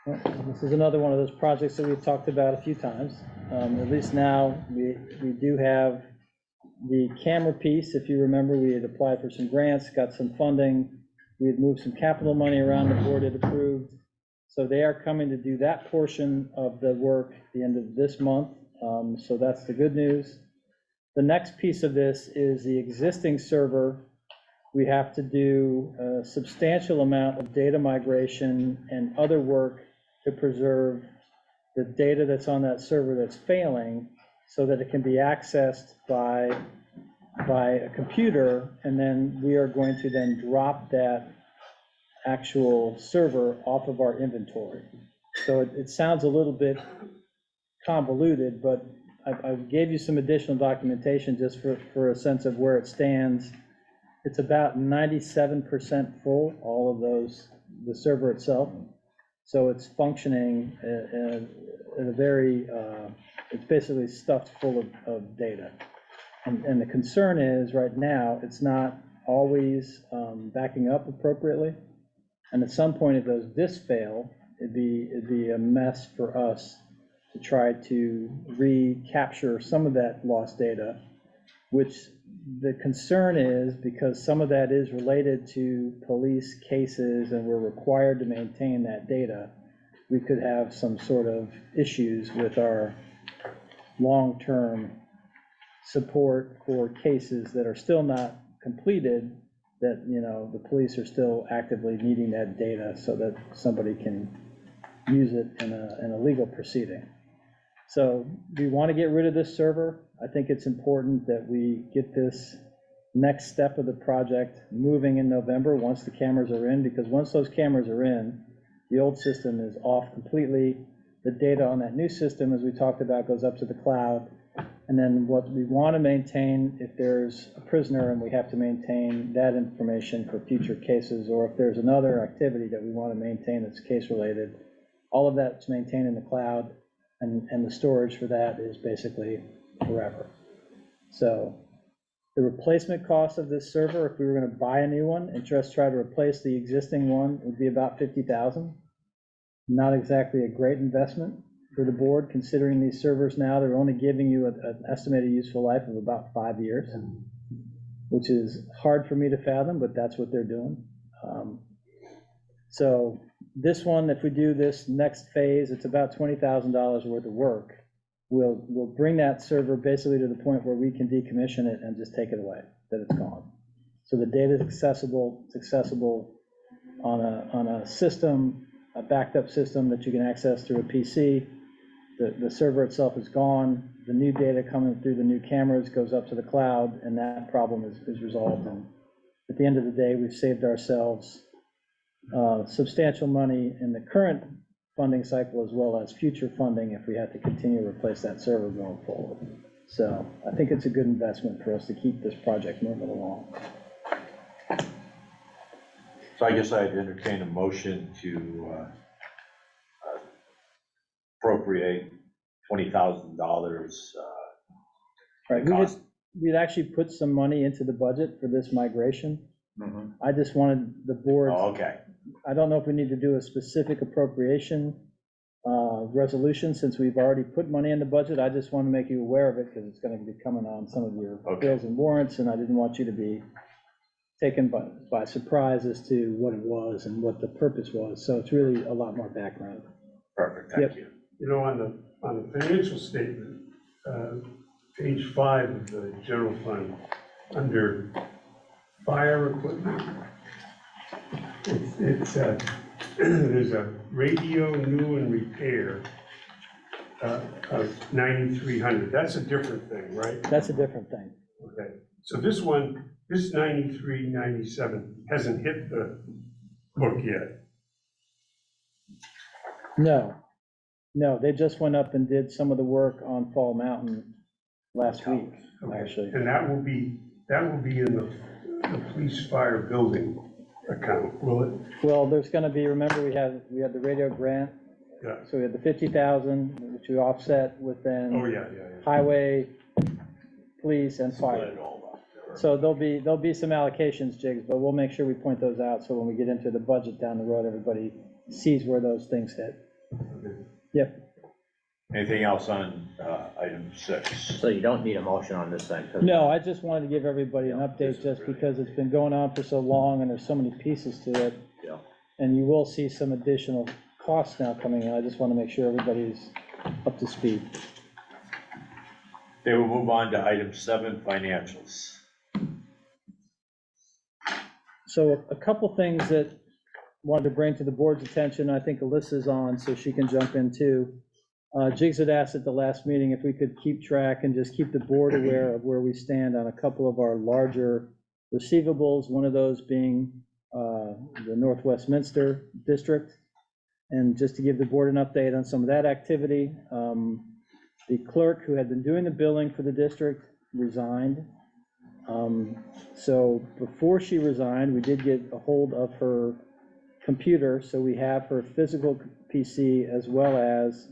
well, this is another one of those projects that we've talked about a few times. At least now, we do have the camera piece. If you remember, we had applied for some grants, got some funding. We had moved some capital money around, the board had approved. So they are coming to do that portion of the work at the end of this month. So that's the good news. The next piece of this is the existing server. We have to do a substantial amount of data migration and other work to preserve the data that's on that server that's failing, so that it can be accessed by a computer, and then we are going to then drop that actual server off of our inventory. So it sounds a little bit convoluted, but I gave you some additional documentation just for a sense of where it stands. It's about 97% full, all of those, the server itself. So it's functioning in a very, it's basically stuffed full of data. And the concern is, right now, it's not always backing up appropriately. And at some point, if those disks fail, it'd be a mess for us to try to recapture some of that lost data, which the concern is, because some of that is related to police cases and we're required to maintain that data, we could have some sort of issues with our long-term support for cases that are still not completed, that, the police are still actively needing that data so that somebody can use it in a legal proceeding. So we want to get rid of this server. I think it's important that we get this next step of the project moving in November, once the cameras are in, because once those cameras are in, the old system is off completely. The data on that new system, as we talked about, goes up to the cloud. And then what we want to maintain, if there's a prisoner and we have to maintain that information for future cases, or if there's another activity that we want to maintain that's case related, all of that's maintained in the cloud, and the storage for that is basically forever. So the replacement cost of this server, if we were going to buy a new one and just try to replace the existing one, would be about $50,000. Not exactly a great investment for the board, considering these servers now, they're only giving you an estimated useful life of about 5 years, which is hard for me to fathom, but that's what they're doing. So this one, if we do this next phase, it's about $20,000 worth of work. We'll bring that server basically to the point where we can decommission it and just take it away, that it's gone. So the data is accessible. It's accessible on a system, a backed up system that you can access through a PC. The server itself is gone. The new data coming through the new cameras goes up to the cloud, and that problem is resolved. And at the end of the day, we've saved ourselves substantial money in the current funding cycle, as well as future funding if we have to continue to replace that server going forward. So I think it's a good investment for us to keep this project moving along. So I guess I'd entertain a motion to appropriate $20,000. Right, we'd actually put some money into the budget for this migration. I just wanted the board. Oh, okay. I don't know if we need to do a specific appropriation resolution, since we've already put money in the budget. I just want to make you aware of it, because it's going to be coming on some of your bills and warrants, and I didn't want you to be taken by surprise as to what it was and what the purpose was. So it's really a lot more background. Perfect, thank you. On the financial statement, page 5 of the general fund, under fire equipment, there's a radio new and repair of 9,300. That's a different thing, right? That's a different thing. Okay, so this 9397 hasn't hit the book yet. No, they just went up and did some of the work on Fall Mountain last week, Okay. actually. And that will be in the police fire building account, will it? Well, there's gonna be, remember, we had the radio grant, Yeah. so we had the 50,000, which we offset with then Oh, yeah. highway, police, and fire. So there'll be some allocations, Jigs, but we'll make sure we point those out, so when we get into the budget down the road, everybody sees where those things hit. Yep. Anything else on, item 6? So you don't need a motion on this thing? 'cause- No, I just wanted to give everybody an update, just because it's been going on for so long, and there's so many pieces to it. Yeah. And you will see some additional costs now coming in. I just want to make sure everybody's up to speed. They will move on to item 7, financials. So a couple things that wanted to bring to the board's attention, I think Alyssa's on, so she can jump in too. Jigs had asked at the last meeting if we could keep track and just keep the board aware of where we stand on a couple of our larger receivables, one of those being the North Westminster District. And just to give the board an update on some of that activity, the clerk who had been doing the billing for the district resigned. So before she resigned, we did get a hold of her computer, so we have her physical PC as well as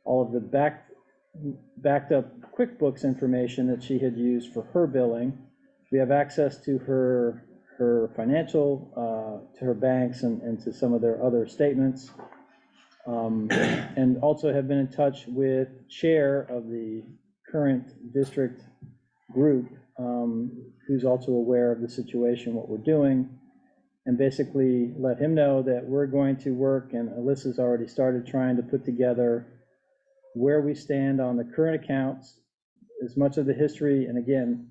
all of the backed up QuickBooks information that she had used for her billing. We have access to her financial, to her banks and to some of their other statements. And also have been in touch with chair of the current district group, who's also aware of the situation, what we're doing, and basically let him know that we're going to work, and Alyssa's already started trying to put together where we stand on the current accounts, as much of the history, and again,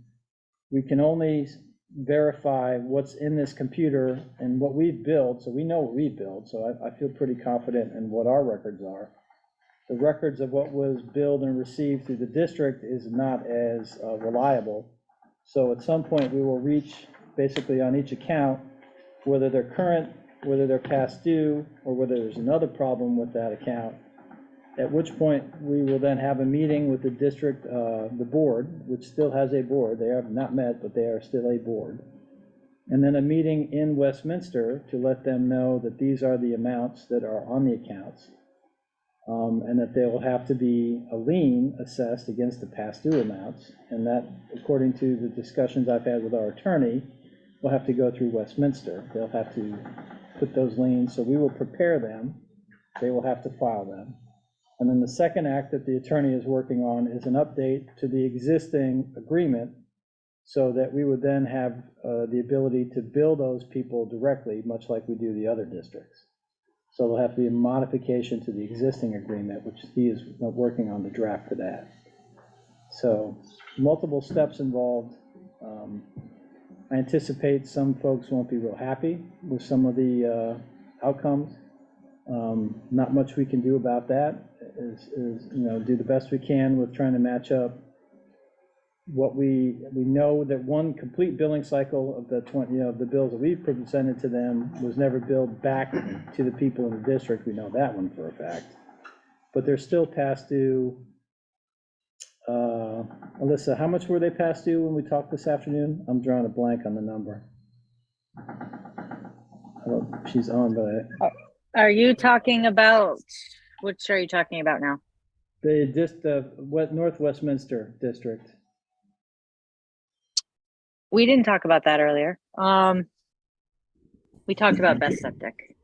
we can only verify what's in this computer and what we've billed, so we know what we billed, so I feel pretty confident in what our records are. The records of what was billed and received through the district is not as reliable. So at some point, we will reach, basically on each account, whether they're current, whether they're past due, or whether there's another problem with that account. At which point, we will then have a meeting with the district, the board, which still has a board. They have not met, but they are still a board. And then a meeting in Westminster to let them know that these are the amounts that are on the accounts. And that there will have to be a lien assessed against the past due amounts. And that, according to the discussions I've had with our attorney, will have to go through Westminster. They'll have to put those liens, so we will prepare them. They will have to file them. And then the second act that the attorney is working on is an update to the existing agreement, so that we would then have the ability to bill those people directly, much like we do the other districts. So there'll have to be a modification to the existing agreement, which he is working on the draft for that. So multiple steps involved. I anticipate some folks won't be real happy with some of the outcomes. Not much we can do about that. Do the best we can with trying to match up what we know, that one complete billing cycle of the the bills that we presented to them was never billed back to the people in the district. We know that one for a fact. But they're still past due. Alyssa, how much were they past due when we talked this afternoon? I'm drawing a blank on the number. She's on, but Are you talking about, which are you talking about now? they just, North Westminster District. We didn't talk about that earlier. We talked about best septic.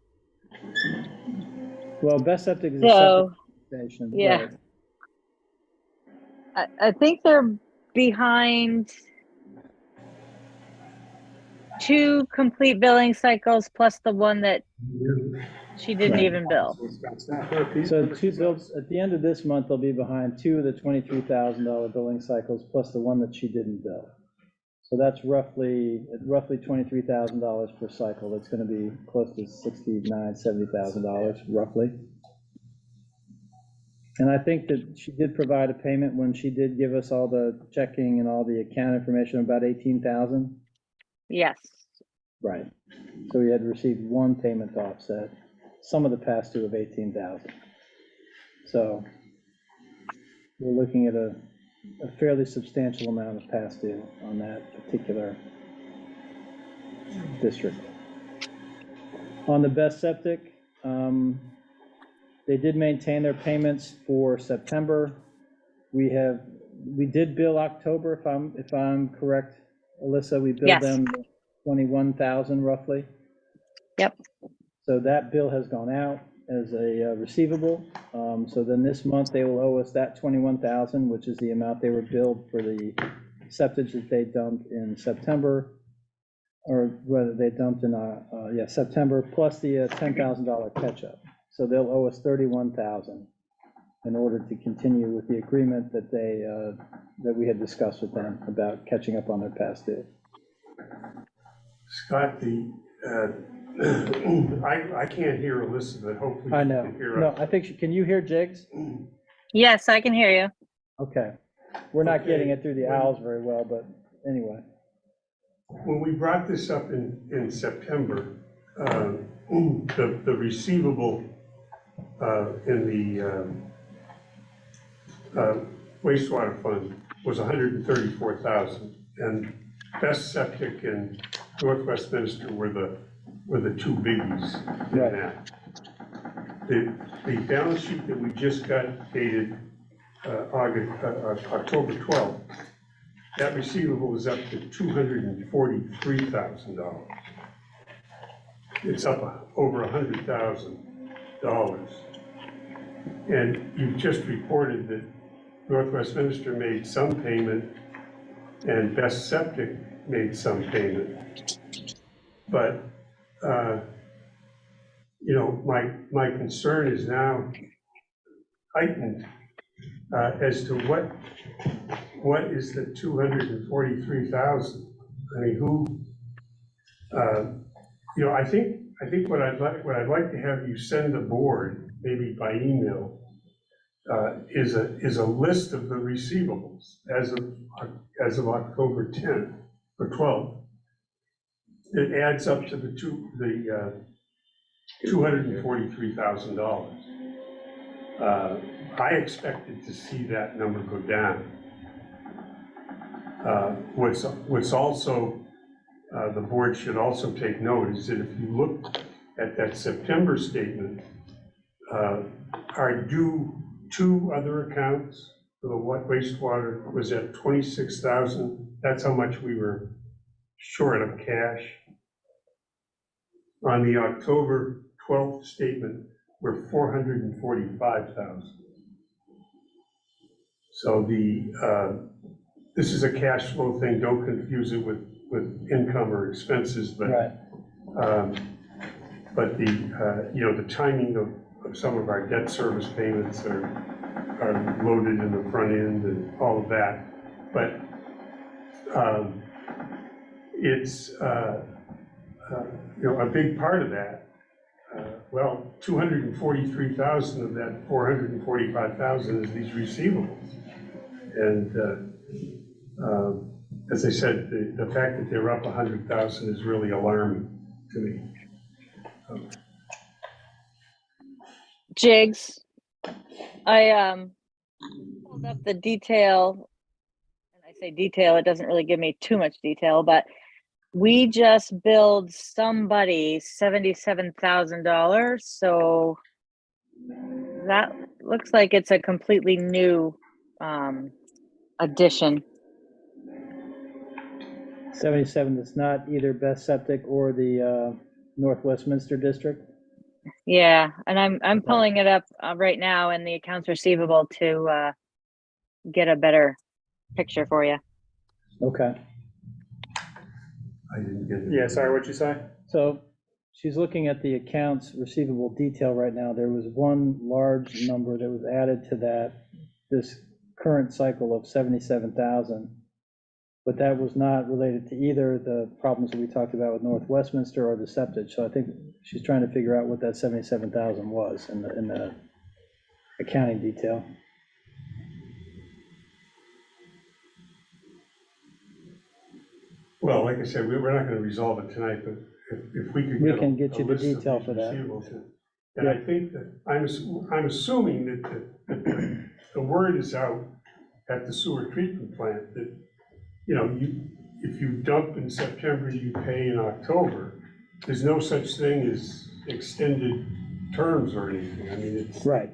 Well, Best Septic is a So, separate station. yeah. Right. I think they're behind 2 complete billing cycles plus the one that she didn't even bill. So 2 bills, at the end of this month, they'll be behind 2 of the $23,000 billing cycles plus the one that she didn't bill. So that's roughly $23,000 per cycle. That's gonna be close to $69,000, $70,000 roughly. And I think that she did provide a payment when she did give us all the checking and all the account information, about 18,000. Yes. Right. So we had received one payment to offset. some of the past due of 18,000. So we're looking at a fairly substantial amount of past due on that particular district. On the best septic, they did maintain their payments for September. We did bill October, if I'm correct, Alyssa, we billed Yes. them 21,000 roughly. Yep. So that bill has gone out as a receivable. So then this month they will owe us that 21,000, which is the amount they were billed for the septage that they dumped in September, or whether they dumped in, September, plus the $10,000 catch-up. So they'll owe us 31,000 in order to continue with the agreement that that we had discussed with them about catching up on their past due. Scott, I can't hear Elizabeth, hopefully I you know. can hear No, us. I think, can you hear Jigs? Yes, I can hear you. Okay. We're not Okay. getting it through the owls very well, but anyway. When we brought this up in September, the receivable in the wastewater fund was 134,000, and Best Septic and Northwest Minister were the two biggies in Right. that. The balance sheet that we just got dated October 12th, that receivable is up to $243,000. It's up over $100,000. And you've just reported that Northwest Minister made some payment and Best Septic made some payment. But, my concern is now heightened as to what is the 243,000? I mean, I think what I'd like to have you send the board, maybe by email, is a list of the receivables as of October 10th or 12th. It adds up to the $243,000. I expected to see that number go down. What's also, the board should also take note is that if you look at that September statement, our due two other accounts for the wastewater was at 26,000. That's how much we were short of cash. On the October 12th statement, we're 445,000. So this is a cash flow thing. Don't confuse it with income or expenses, but Right. The timing of some of our debt service payments are loaded in the front end and all of that. But it's a big part of that. 243,000 of that 445,000 is these receivables. And as I said, the fact that they're up 100,000 is really alarming to me. Jigs, I pulled up the detail, and I say detail, it doesn't really give me too much detail, but we just billed somebody $77,000, so that looks like it's a completely new addition. 77, that's not either Best Septic or the Northwest Minster District? Yeah, and I'm pulling it up right now in the accounts receivable to get a better picture for you. Okay. I didn't get it. Yeah, sorry, what'd you say? So she's looking at the accounts receivable detail right now. There was one large number that was added to this current cycle of 77,000. But that was not related to either the problems that we talked about with North Westminster or the septic. So I think she's trying to figure out what that 77,000 was in the accounting detail. Well, like I said, we're not gonna resolve it tonight, but if we could We get can a get you the list of detail these for that. receivables, And I think that, I'm assuming that the word is out at the sewer treatment plant that, you know, if you dump in September, you pay in October. There's no such thing as extended terms or anything. I mean, it's, Right.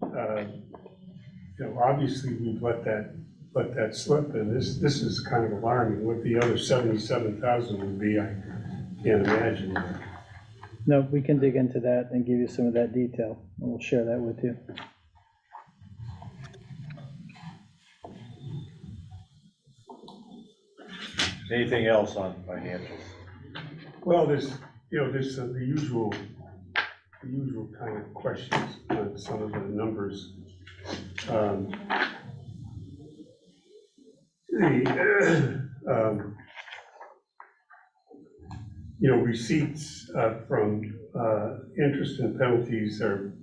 you know, obviously we've let that slip, and this is kind of alarming. What the other 77,000 would be, I can't imagine. No, we can dig into that and give you some of that detail, and we'll share that with you. Anything else on financials? Well, there's the usual kind of questions on some of the numbers. You know, receipts from interest and penalties are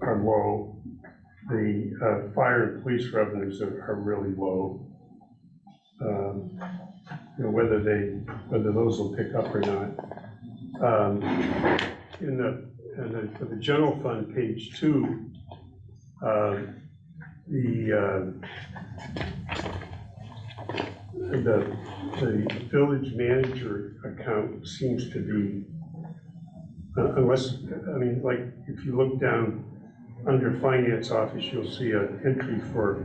low. The fire and police revenues are really low. You know, whether those will pick up or not. For the general fund, page 2, the village manager account seems to be, unless, I mean, like, if you look down under finance office, you'll see an entry for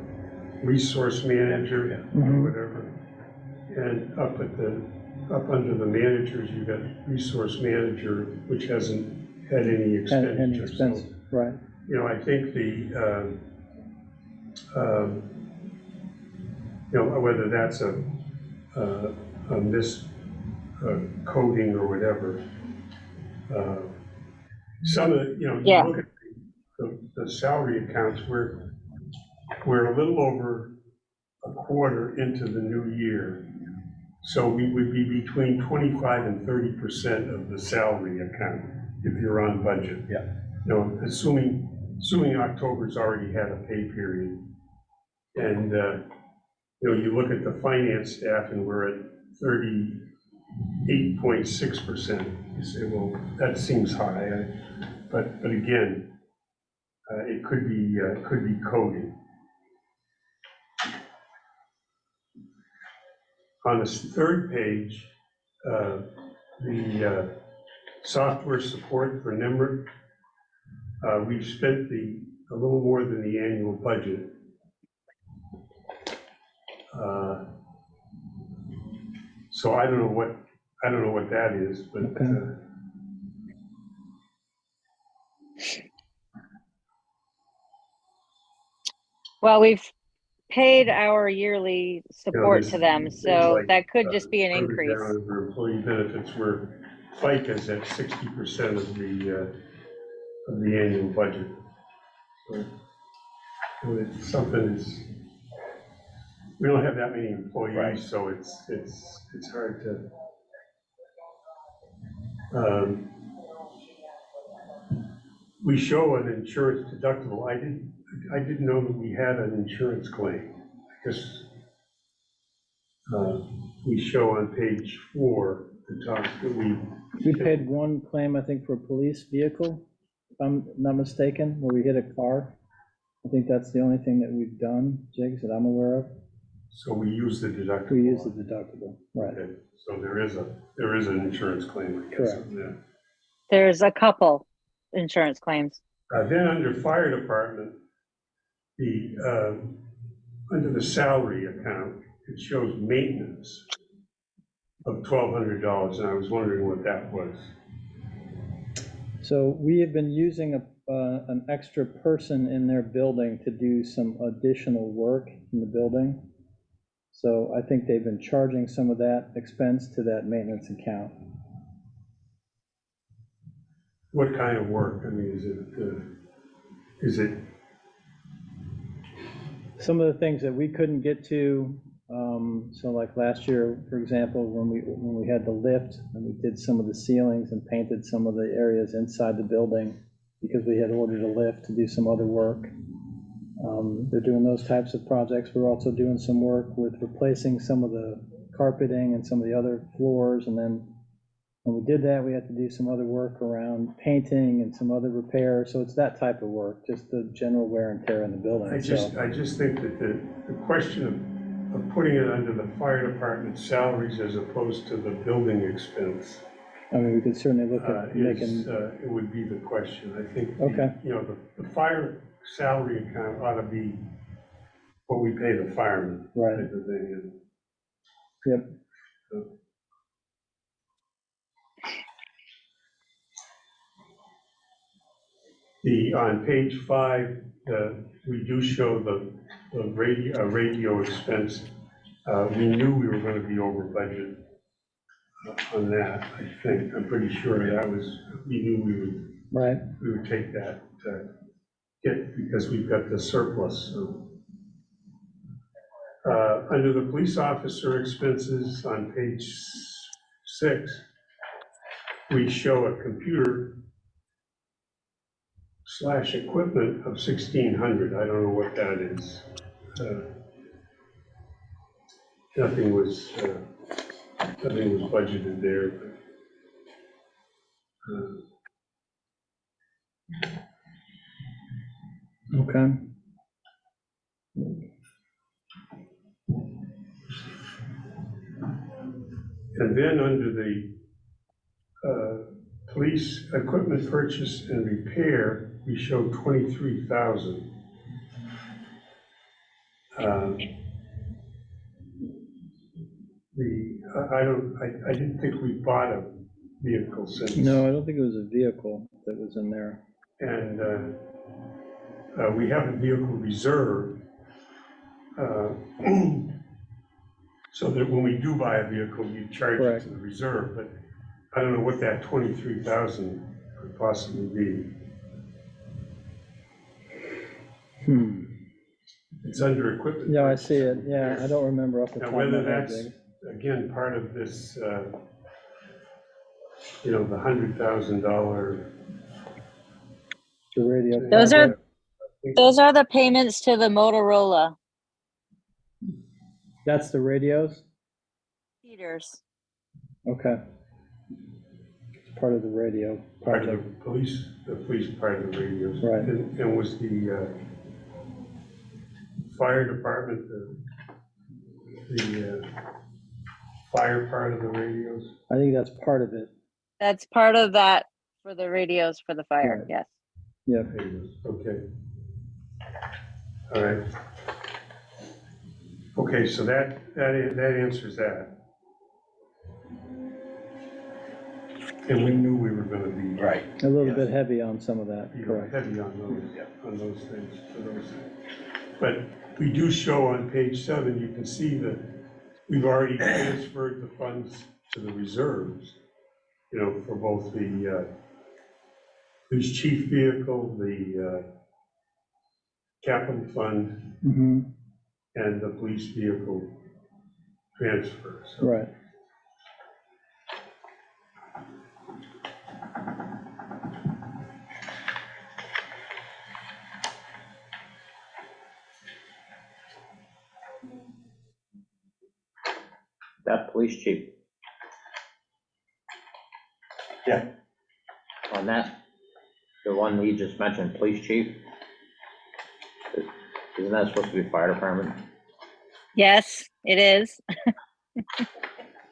resource manager or whatever. And up under the managers, you've got resource manager, which hasn't had any expenditure. Any expense, So, right. you know, I think you know, whether that's a miscoding or whatever. Some of the, you know, Yeah. you look at the salary accounts, we're a little over a quarter into the new year. So we would be between 25 and 30% of the salary account if you're on budget. Yeah. You know, assuming October's already had a pay period. And, you know, you look at the finance staff and we're at 38.6%. You say, well, that seems high. But again, it could be coding. On the third page, the software support for NIMRIC, we've spent a little more than the annual budget. So I don't know what that is, but Okay. Well, we've paid our yearly support there's to them, things so like, that could just be an further increase. down under employee benefits, where FICA's at 60% of the annual budget. So it's something is, we don't have that many employees, Right. so it's hard to. We show an insurance deductible. I didn't know that we had an insurance claim. I guess we show on page 4 the top that We paid one claim, I think, for a police vehicle, if I'm not mistaken, where we hit a car. I think that's the only thing that we've done, Jigs, that I'm aware of. So we use the deductible. We use the deductible, right. Okay, so there is an insurance claim, I guess. Correct. Yeah. There's a couple insurance claims. Then under fire department, under the salary account, it shows maintenance of $1,200, and I was wondering what that was. So we have been using an extra person in their building to do some additional work in the building. So I think they've been charging some of that expense to that maintenance account. What kind of work? I mean, is it? Some of the things that we couldn't get to, so like last year, for example, when we had the lift and we did some of the ceilings and painted some of the areas inside the building because we had ordered a lift to do some other work. They're doing those types of projects. We're also doing some work with replacing some of the carpeting and some of the other floors, and then When we did that, we had to do some other work around painting and some other repairs, so it's that type of work, just the general wear and tear in the building, I so. just think that the question of putting it under the fire department salaries as opposed to the building expense I mean, we could certainly look at making, it would be the question. I think, Okay. you know, the fire salary account ought to be what we pay the firemen. Right. Type of thing. Yep. On page 5, we do show the radio expense. We knew we were gonna be over budget on that, I think. I'm pretty sure we knew right, we would take that hit because we've got the surplus, so. Under the police officer expenses on page 6, we show a computer / equipment of 1,600. I don't know what that is. Nothing was budgeted there. But, okay. and then under the police equipment purchase and repair, we show 23,000. I didn't think we bought a vehicle since. No, I don't think it was a vehicle that was in there. And we have a vehicle reserve. So that when we do buy a vehicle, you charge it Correct. to the reserve, but I don't know what that 23,000 could possibly be. It's under equipment. Yeah, I see it, yeah, I don't remember off the Now, top of my whether head. that's, Jake. again, part of this, you know, the $100,000. The radio. Those are the payments to the Motorola That's the radios? heaters. Okay. It's part of the radio Part of project. the police part of the radios. Right. And was the fire department, the fire part of the radios? I think that's part of it, That's part of that for the radios for the fire, Right. yes. yeah. Radios, okay. All right. Okay, so that answers that. And we knew we were gonna be. Right. A little bit heavy on some of that, You know, correct. heavy on those things, for those things. But we do show on page 7, you can see that we've already transferred the funds to the reserves, you know, for both the police chief vehicle, the capital fund, Mm-hmm, and the police vehicle transfer. So right. That police chief. Yeah. On that, the one we just mentioned, police chief. Isn't that supposed to be fire department? Yes, it is.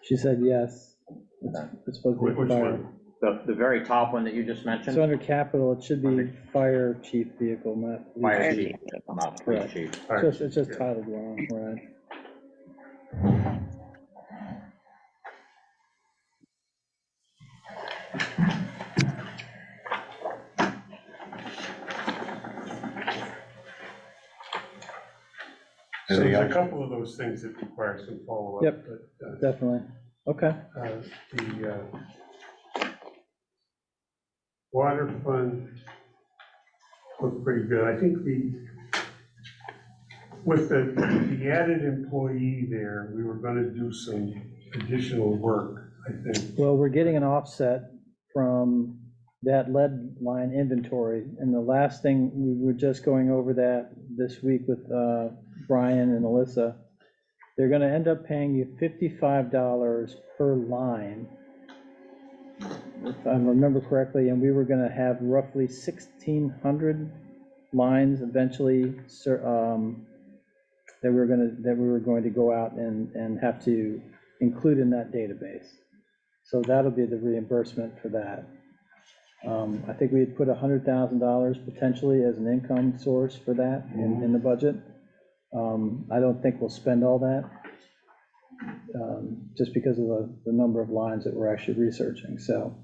She said yes. It's supposed to be which fire. one? The very top one that you just So mentioned? under capital, it should be fire chief vehicle, not police. Fire Fire chief, chief vehicle. not police Correct. chief. It's just titled wrong, right? So Anything there's a else? couple of those things that require some follow-up. Yep. But Definitely. Okay. the water fund looked pretty good. I think with the added employee there, we were gonna do some additional work, I think. Well, we're getting an offset from that lead line inventory. And the last thing, we were just going over that this week with Brian and Alyssa. They're gonna end up paying you $55 per line if I remember correctly, and we were gonna have roughly 1,600 lines eventually, that we were going to go out and have to include in that database. So that'll be the reimbursement for that. I think we had put $100,000 potentially as an income source for that in the budget. I don't think we'll spend all that, just because of the number of lines that we're actually researching. So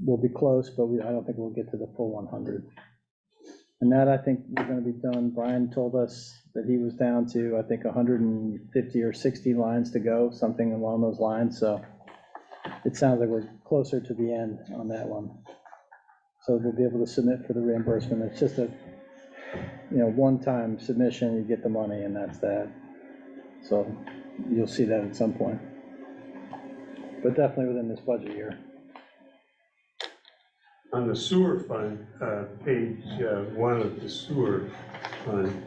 we'll be close, but I don't think we'll get to the full 100. And that, I think, we're gonna be done. Brian told us that he was down to, I think, 150 or 60 lines to go, something along those lines. So it sounds like we're closer to the end on that one. So we'll be able to submit for the reimbursement. It's just a, one-time submission, you get the money, and that's that. So you'll see that at some point. But definitely within this budget year. On the sewer fund, page 1 of the sewer fund,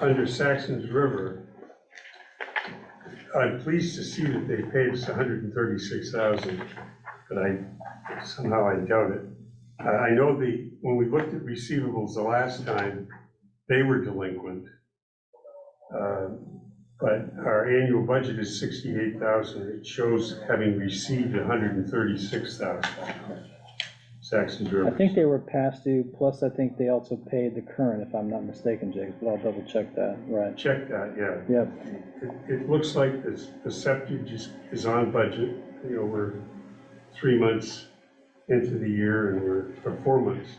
under Saxon's River, I'm pleased to see that they paid us $136,000, but somehow I doubt it. I know when we looked at receivables the last time, they were delinquent. But our annual budget is $68,000. It shows having received $136,000. Saxon's River. I think they were past due, plus I think they also paid the current, if I'm not mistaken, Jake, but I'll double check that, right? Check that, yeah. Yep. It looks like the septic is on budget. We're 3 months into the year, and or 4 months,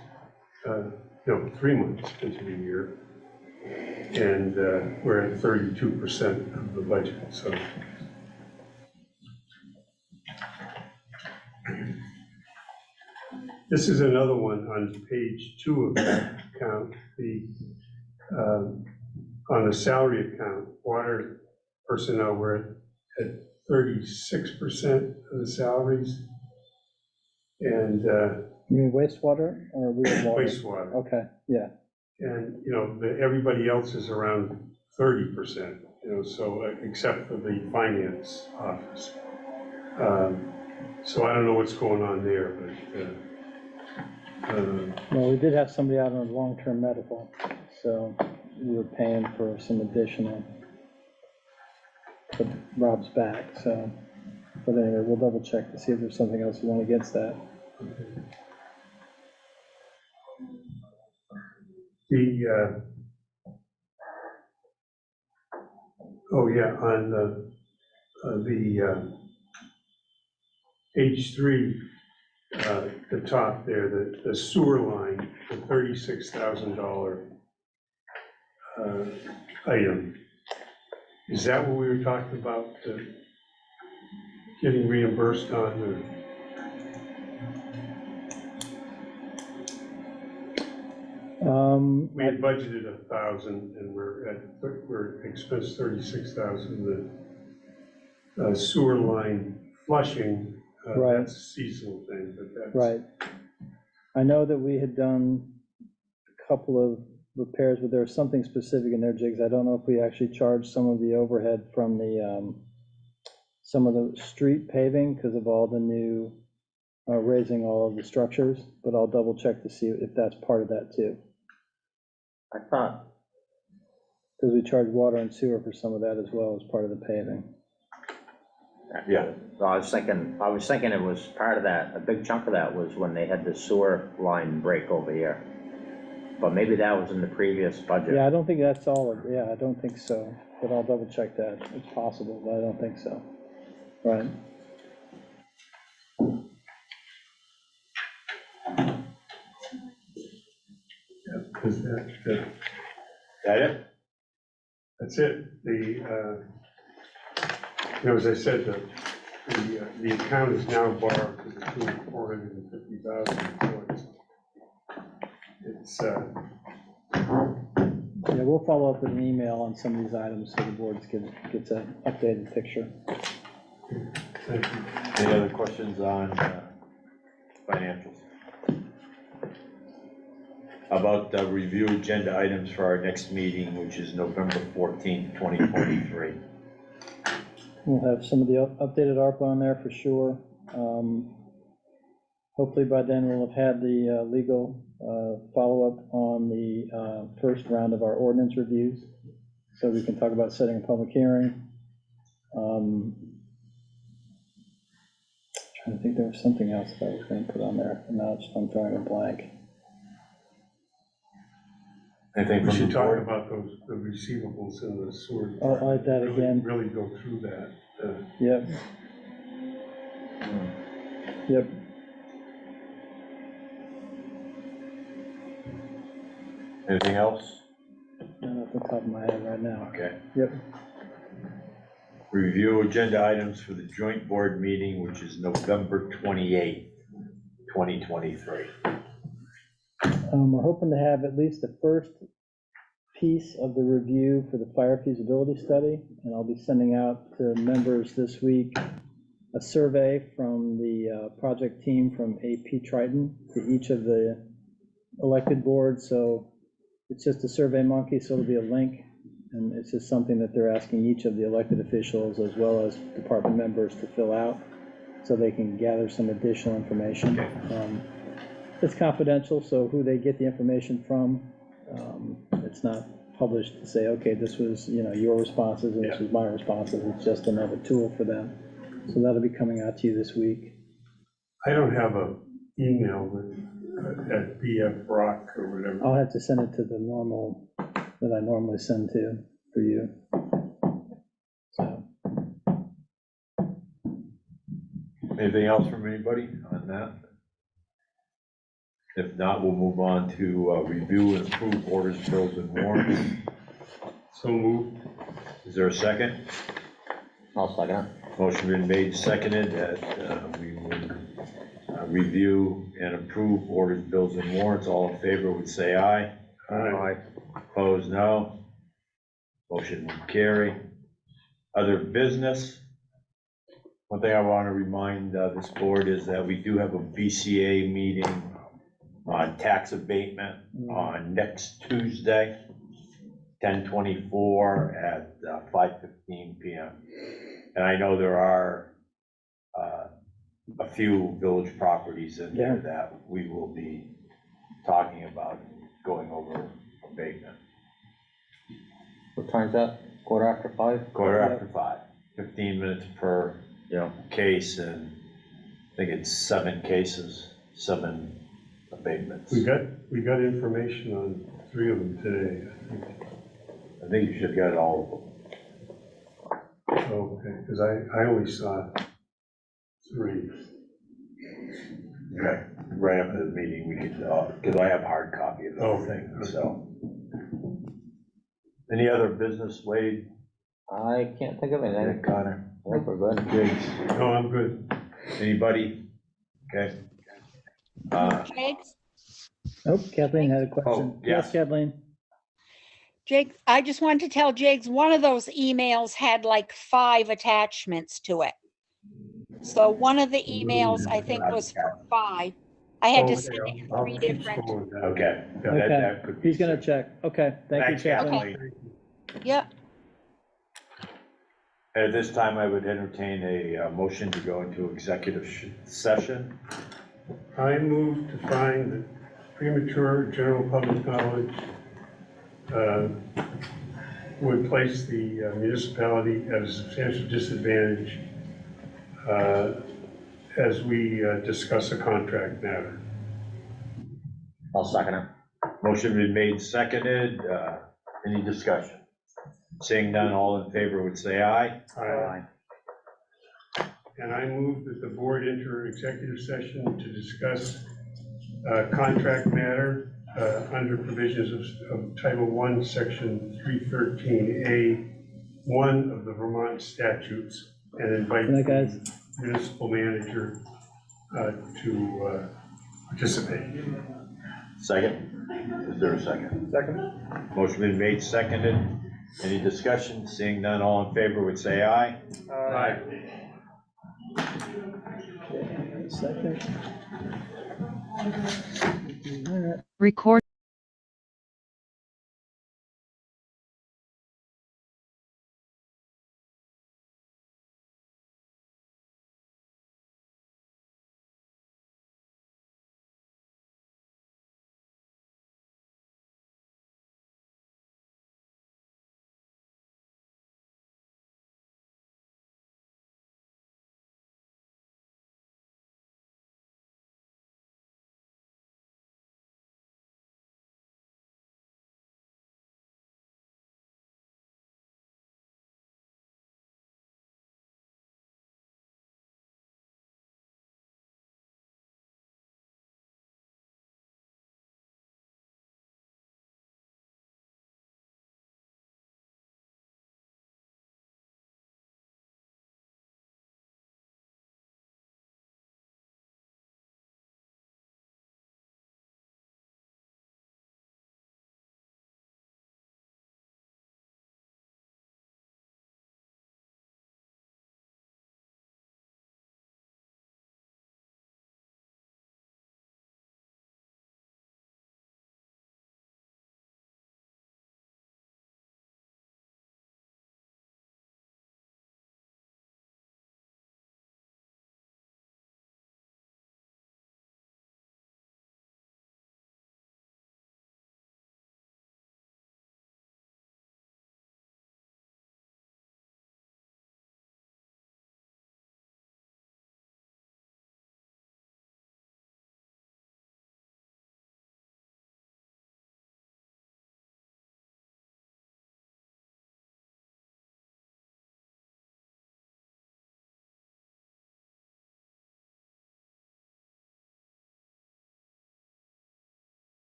3 months into the year. And we're at 32% of the budget, so. This is another one on page 2 of that account, on the salary account, water personnel, we're at 36% of the salaries. And You mean wastewater or real water? wastewater. Okay, yeah. And, everybody else is around 30%, so except for the finance office. So I don't know what's going on there, but. Well, we did have somebody out on long-term medical, so we were paying for some additional, but Rob's back, so. But anyway, we'll double check to see if there's something else we want against that. On page 3, the top there, the sewer line, the $36,000 item. Is that what we were talking about, getting reimbursed on, or? We had budgeted 1,000, and we're expensed 36,000. The sewer line flushing, Right. that's a seasonal thing, but that's. Right. I know that we had done a couple of repairs, but there was something specific in there, Jigs. I don't know if we actually charged some of the overhead from the, some of the street paving because of all the new, raising all of the structures, but I'll double check to see if that's part of that too. I thought, Because we charge water and sewer for some of that as well as part of the paving. Yeah. I was thinking it was part of that, a big chunk of that was when they had the sewer line break over here. But maybe that was in the previous budget. Yeah, I don't think that's all of, yeah, I don't think so, but I'll double check that. It's possible, but I don't think so. Right. Is That it? that's it. As I said, the account is now borrowed to the tune of $450,000. So it's Yeah, we'll follow up with an email on some of these items so the board gets an updated picture. thank you. Any other questions on financials? About the review agenda items for our next meeting, which is November 14th, 2023. We'll have some of the updated ARPA on there for sure. Hopefully by then we'll have had the legal follow-up on the first round of our ordinance reviews, so we can talk about setting a public hearing. Trying to think, there was something else that I was going to put on there, and now I'm drawing a blank. Anything We from should the talk board? the receivables in the sewer. I'll add that Really- again. Really go through that. Yep. Yep. Anything else? Not off the top of my head right now. Okay. Yep. Review agenda items for the joint board meeting, which is November 28th, 2023. We're hoping to have at least the first piece of the review for the fire feasibility study, and I'll be sending out to members this week a survey from the project team from AP Triton to each of the elected boards. So it's just a Survey Monkey, so it'll be a link, and it's just something that they're asking each of the elected officials as well as department members to fill out so they can gather some additional information. It's confidential, so who they get the information from, it's not published to say, okay, this was, your responses and this was my responses. It's just another tool for them. So that'll be coming out to you this week. I don't have a email with, at BF Brock or whatever. I'll have to send it to the normal, that I normally send to for you. So, Anything else from anybody on that? If not, we'll move on to review and approve orders, bills, and warrants. So moved. Is there a second? I'll second. Motion been made, seconded, that we will review and approve orders, bills, and warrants. All in favor would say aye. Aye. Opposed, no. Motion will carry. Other business. One thing I want to remind this board is that we do have a BCA meeting on tax abatement on next Tuesday, 10/24 at 5:15 PM. And I know there are a few village properties in there that we will be talking about going over abatement. What time's that? 5:15? Quarter after 5, 15 minutes per Yeah. case, and I think it's 7 cases, 7 abatements. We got information on 3 of them today. I think you should get all of them. Okay, because I only saw 3. Okay, right after the meeting, we could, because I have hard copy of the whole thing, so. Any other business, Wade, I can't think of anything. Connor, I think we're good. Diggs, No, I'm good. anybody? Okay. Jake, oh, Kathleen had a question. Oh, yes. Yes, Kathleen. Jake, I just wanted to tell Jakes, one of those emails had like 5 attachments to it. So one of the emails, I think, was for 5. I had to send it in 3 different. Okay. Okay, That could be he's gonna six. check. Okay, thank you, Thanks, Kathleen. Kathleen. Yep, At this time, I would entertain a motion to go into executive session. I move to find that premature general public knowledge would place the municipality at a substantial disadvantage as we discuss a contract matter. I'll second it. Motion been made, seconded. Any discussion? Seeing none, all in favor would say aye. Aye. And I move that the board enter executive session to discuss contract matter under provisions of Title I, Section 313A1 of the Vermont statutes, and invite Good night, guys. the municipal manager to participate. Second? Is there a second? Second? Motion been made, seconded. Any discussion? Seeing none, all in favor would say aye. Aye. Second. All right. Record.